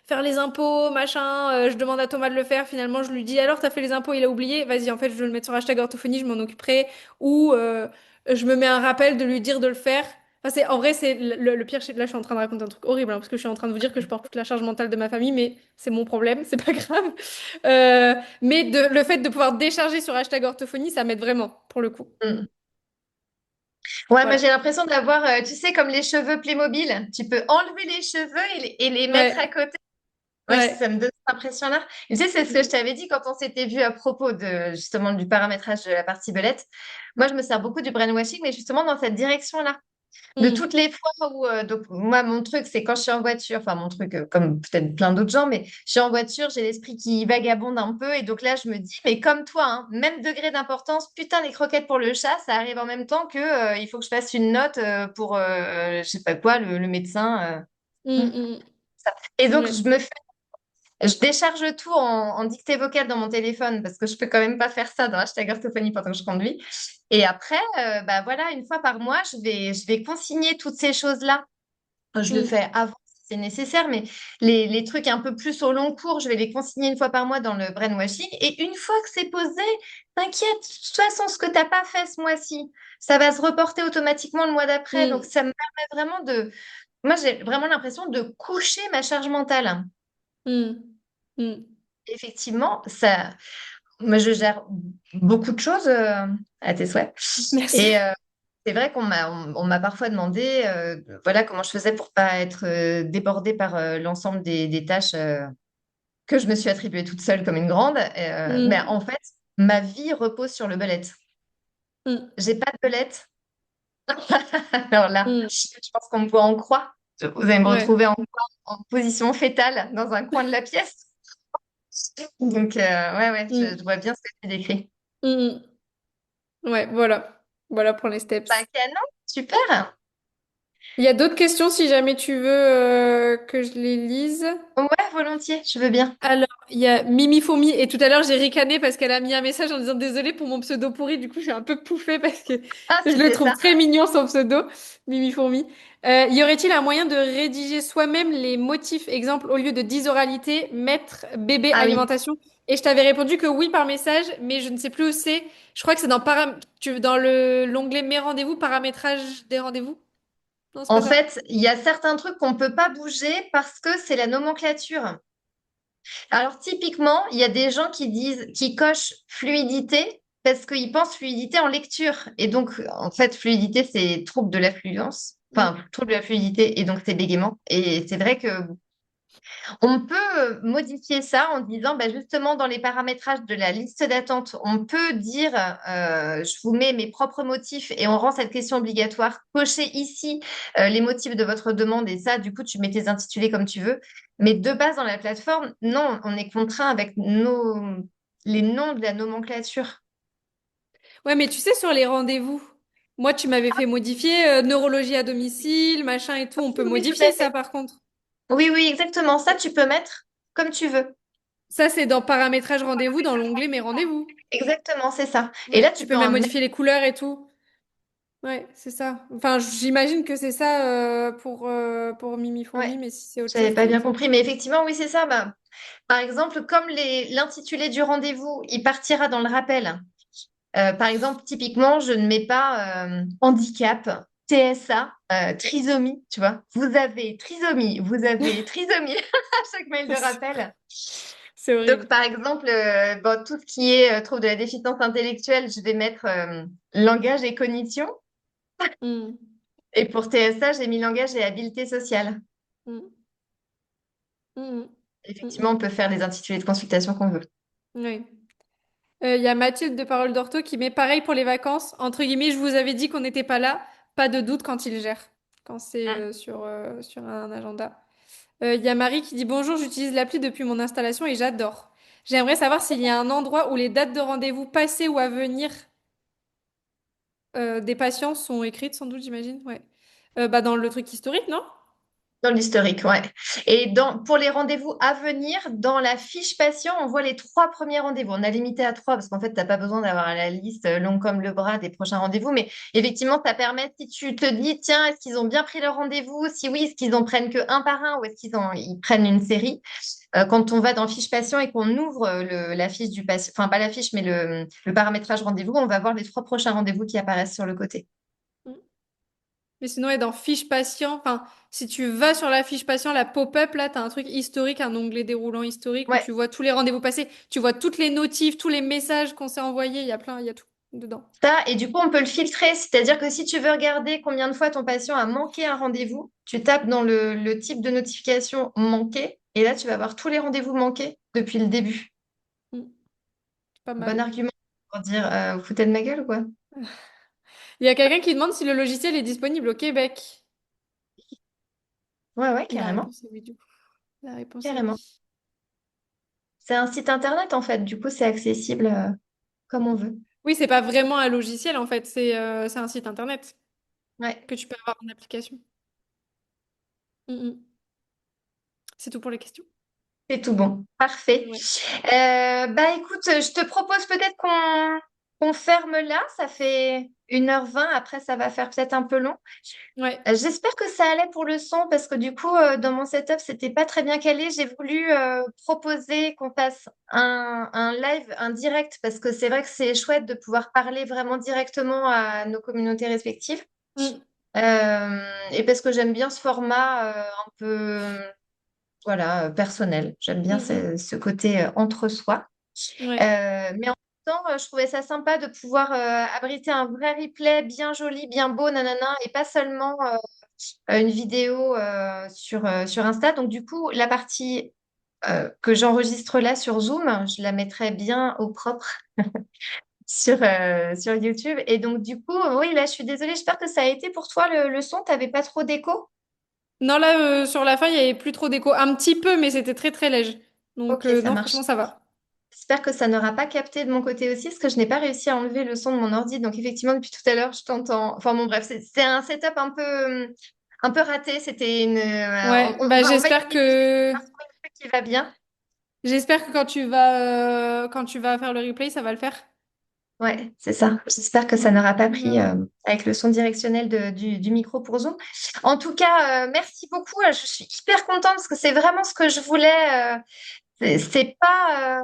faire les impôts, machin, je demande à Thomas de le faire, finalement je lui dis alors t'as fait les impôts, il a oublié, vas-y en fait je vais le mettre sur hashtag orthophonie, je m'en occuperai, ou je me mets un rappel de lui dire de le faire. Enfin, en vrai, c'est le pire. Là, je suis en train de raconter un truc horrible, hein, parce que je suis en train de vous dire que je porte toute la charge mentale de ma famille, mais c'est mon problème, c'est pas grave. Mais le fait de pouvoir décharger sur hashtag orthophonie, ça m'aide vraiment, pour le coup. mm. Ouais, moi j'ai Voilà. l'impression d'avoir, tu sais, comme les cheveux Playmobil, tu peux enlever les cheveux et les mettre à Ouais. côté. Ouais, ça Ouais. me donne cette impression-là. Tu sais, c'est ce que je t'avais dit quand on s'était vu à propos de justement du paramétrage de la partie belette. Moi, je me sers beaucoup du brainwashing, mais justement dans cette direction-là. De Mm. toutes les fois où, donc moi, mon truc, c'est quand je suis en voiture, enfin mon truc, comme peut-être plein d'autres gens, mais je suis en voiture, j'ai l'esprit qui vagabonde un peu, et donc là, je me dis, mais comme toi, hein, même degré d'importance, putain, les croquettes pour le chat, ça arrive en même temps que, il faut que je fasse une note pour, je sais pas quoi, le médecin. Mm, Et mm. donc, Ouais. je décharge tout en dictée vocale dans mon téléphone parce que je peux quand même pas faire ça dans hashtag orthophonie pendant que je conduis. Et après, bah voilà, une fois par mois, je vais consigner toutes ces choses-là. Je le Mm. fais avant si c'est nécessaire, mais les trucs un peu plus au long cours, je vais les consigner une fois par mois dans le brainwashing. Et une fois que c'est posé, t'inquiète, de toute façon, ce que t'as pas fait ce mois-ci, ça va se reporter automatiquement le mois d'après. Donc, Mm. ça me permet vraiment de... Moi, j'ai vraiment l'impression de coucher ma charge mentale. Mm. Mm. Effectivement, ça, moi, je gère beaucoup de choses à tes souhaits. Merci. Et c'est vrai on m'a parfois demandé voilà, comment je faisais pour pas être débordée par l'ensemble des tâches que je me suis attribuée toute seule comme une grande. Mais Mm. en fait, ma vie repose sur le bellet. Mm. J'ai pas de bellet. Alors là, Mm. je pense qu'on me voit en croix. Vous allez me Ouais. retrouver en position fétale dans un coin de la pièce. Donc, ouais, je Mm. vois bien ce que tu décris. Mm. Ouais, voilà. Voilà pour les Bah, steps. canon, super. Il y a d'autres questions si jamais tu veux que je les lise. Ouais, volontiers, je veux bien. Alors, il y a Mimi Fourmi et tout à l'heure j'ai ricané parce qu'elle a mis un message en disant désolée pour mon pseudo pourri. Du coup, je suis un peu pouffée parce que Ah, je le c'était trouve ça. très mignon son pseudo, Mimi Fourmi. Y aurait-il un moyen de rédiger soi-même les motifs, exemple, au lieu de 10 oralités, mettre bébé Ah oui. alimentation? Et je t'avais répondu que oui par message, mais je ne sais plus où c'est. Je crois que c'est dans dans le l'onglet Mes rendez-vous, paramétrage des rendez-vous. Non, c'est pas En ça. fait, il y a certains trucs qu'on ne peut pas bouger parce que c'est la nomenclature. Alors, typiquement, il y a des gens qui disent, qui cochent fluidité parce qu'ils pensent fluidité en lecture. Et donc, en fait, fluidité, c'est trouble de la fluence. Mm. Enfin, trouble de la fluidité et donc c'est bégaiement. Et c'est vrai que on peut modifier ça en disant, bah, justement, dans les paramétrages de la liste d'attente, on peut dire, je vous mets mes propres motifs et on rend cette question obligatoire. Cochez ici les motifs de votre demande et ça, du coup, tu mets tes intitulés comme tu veux. Mais de base, dans la plateforme, non, on est contraint avec les noms de la nomenclature. Ouais, mais tu sais, sur les rendez-vous, moi, tu m'avais fait modifier neurologie à domicile, machin et tout. On peut Oui, oui, tout à modifier ça, fait. par contre. Oui, oui, exactement. Ça, tu peux mettre comme tu veux. Ça, c'est dans paramétrage rendez-vous, dans l'onglet Mes rendez-vous. Exactement, c'est ça. Et Ouais, là, tu tu peux peux même en mettre. modifier les couleurs et tout. Ouais, c'est ça. Enfin, j'imagine que c'est ça pour Mimi Fourmi, Ouais, mais si c'est autre j'avais chose, pas tu me bien dis. compris. Mais effectivement, oui, c'est ça. Bah, par exemple, comme l'intitulé du rendez-vous, il partira dans le rappel. Par exemple, typiquement, je ne mets pas handicap, TSA, trisomie, tu vois. Vous avez trisomie à chaque mail de rappel. C'est Donc, horrible. par exemple, bon, tout ce qui est trouble de la déficience intellectuelle, je vais mettre langage et cognition. Mm. Et pour TSA, j'ai mis langage et habileté sociale. Mm. Mm. Mm. Effectivement, on Mm. peut faire les intitulés de consultation qu'on veut. Ouais. Il y a Mathilde de Parole d'Ortho qui met pareil pour les vacances. Entre guillemets, je vous avais dit qu'on n'était pas là. Pas de doute quand il gère, quand c'est sur un agenda. Il y a Marie qui dit bonjour, j'utilise l'appli depuis mon installation et j'adore. J'aimerais savoir s'il y a un endroit où les dates de rendez-vous passées ou à venir des patients sont écrites, sans doute, j'imagine. Ouais. Bah, dans le truc historique, non? Dans l'historique, ouais. Et pour les rendez-vous à venir, dans la fiche patient, on voit les trois premiers rendez-vous. On a limité à trois parce qu'en fait, tu n'as pas besoin d'avoir la liste longue comme le bras des prochains rendez-vous. Mais effectivement, ça permet, si tu te dis, tiens, est-ce qu'ils ont bien pris leur rendez-vous? Si oui, est-ce qu'ils en prennent que un par un ou est-ce ils prennent une série? Quand on va dans fiche patient et qu'on ouvre la fiche du patient, enfin pas la fiche, mais le paramétrage rendez-vous, on va voir les trois prochains rendez-vous qui apparaissent sur le côté. Mm. Mais sinon, ouais, dans fiche patient, enfin, si tu vas sur la fiche patient, la pop-up, là, tu as un truc historique, un onglet déroulant historique où Ouais, tu vois tous les rendez-vous passés, tu vois toutes les notifs, tous les messages qu'on s'est envoyés, il y a plein, il y a tout dedans. ça, et du coup, on peut le filtrer. C'est-à-dire que si tu veux regarder combien de fois ton patient a manqué un rendez-vous, tu tapes dans le type de notification manqué, et là, tu vas voir tous les rendez-vous manqués depuis le début. Mm. Pas Bon mal. argument pour dire, vous foutez de ma gueule ou quoi? Il y a quelqu'un qui demande si le logiciel est disponible au Québec. Ouais, ouais, La carrément, réponse est oui, du coup. La réponse est carrément. oui. C'est un site internet en fait, du coup c'est accessible comme on veut. Oui, c'est pas vraiment un logiciel en fait, c'est un site internet Ouais, que tu peux avoir en application. Mm, mm. C'est tout pour les questions. c'est tout bon. Parfait. Ouais. Bah écoute, je te propose peut-être qu'on ferme là. Ça fait 1h20. Après, ça va faire peut-être un peu long. Ouais. J'espère que ça allait pour le son parce que du coup, dans mon setup, c'était pas très bien calé. J'ai voulu proposer qu'on fasse un live, un direct, parce que c'est vrai que c'est chouette de pouvoir parler vraiment directement à nos communautés respectives. Mm, Et parce que j'aime bien ce format un peu, voilà, personnel. J'aime bien mm, ce côté entre-soi. mm. Ouais. Mais en même temps, je trouvais ça sympa de pouvoir abriter un vrai replay bien joli, bien beau, nanana, et pas seulement une vidéo sur Insta. Donc, du coup, la partie que j'enregistre là sur Zoom, je la mettrai bien au propre sur YouTube. Et donc, du coup, oui, là, je suis désolée. J'espère que ça a été pour toi le son. T'avais pas trop d'écho? Non, là, sur la fin, il y avait plus trop d'écho. Un petit peu, mais c'était très très léger. Donc, Ok, ça non, marche. franchement, ça va. J'espère que ça n'aura pas capté de mon côté aussi, parce que je n'ai pas réussi à enlever le son de mon ordi. Donc, effectivement, depuis tout à l'heure, je t'entends. Enfin, bon, bref, c'est un setup un peu raté. C'était une. Ouais, On bah va j'espère essayer de que trouver un truc qui va bien. quand tu vas faire le replay, ça va le faire. Ouais, c'est ça. J'espère que ça Ouais. n'aura pas Bah pris ouais. avec le son directionnel du micro pour Zoom. En tout cas, merci beaucoup. Je suis hyper contente parce que c'est vraiment ce que je voulais. C'est pas.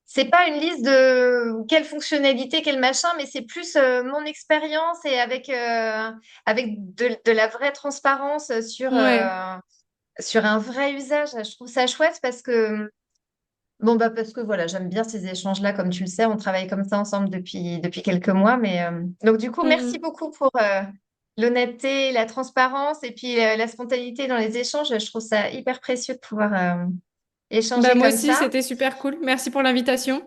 C'est pas une liste de quelle fonctionnalité, quel machin, mais c'est plus mon expérience et avec de la vraie transparence Ouais. sur un vrai usage. Je trouve ça chouette parce que, bon, bah, parce que voilà, j'aime bien ces échanges-là, comme tu le sais, on travaille comme ça ensemble depuis quelques mois. Mais, donc, du coup, merci Mm, beaucoup pour l'honnêteté, la transparence et puis la spontanéité dans les échanges. Je trouve ça hyper précieux de pouvoir Bah échanger moi comme aussi, ça. c'était super cool. Merci pour l'invitation.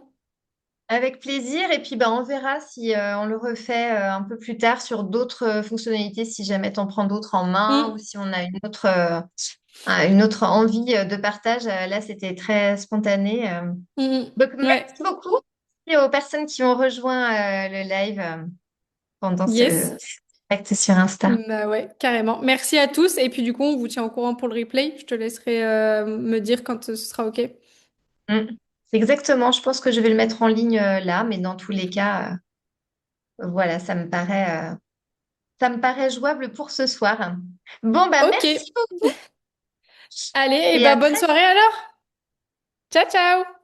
Avec plaisir. Et puis, bah, on verra si on le refait un peu plus tard sur d'autres fonctionnalités, si jamais tu en prends d'autres en main ou Mm, si on a une autre envie de partage. Là, c'était très spontané. Donc, Ouais. merci beaucoup et aux personnes qui ont rejoint le live pendant ce Yes. direct sur Insta. Bah ouais, carrément. Merci à tous. Et puis du coup, on vous tient au courant pour le replay. Je te laisserai me dire quand ce sera OK. Mm. Exactement. Je pense que je vais le mettre en ligne là, mais dans tous les cas, voilà, ça me paraît jouable pour ce soir. Bon, bah, OK. merci beaucoup. Allez, et Et bah à bonne très soirée alors. Ciao, ciao!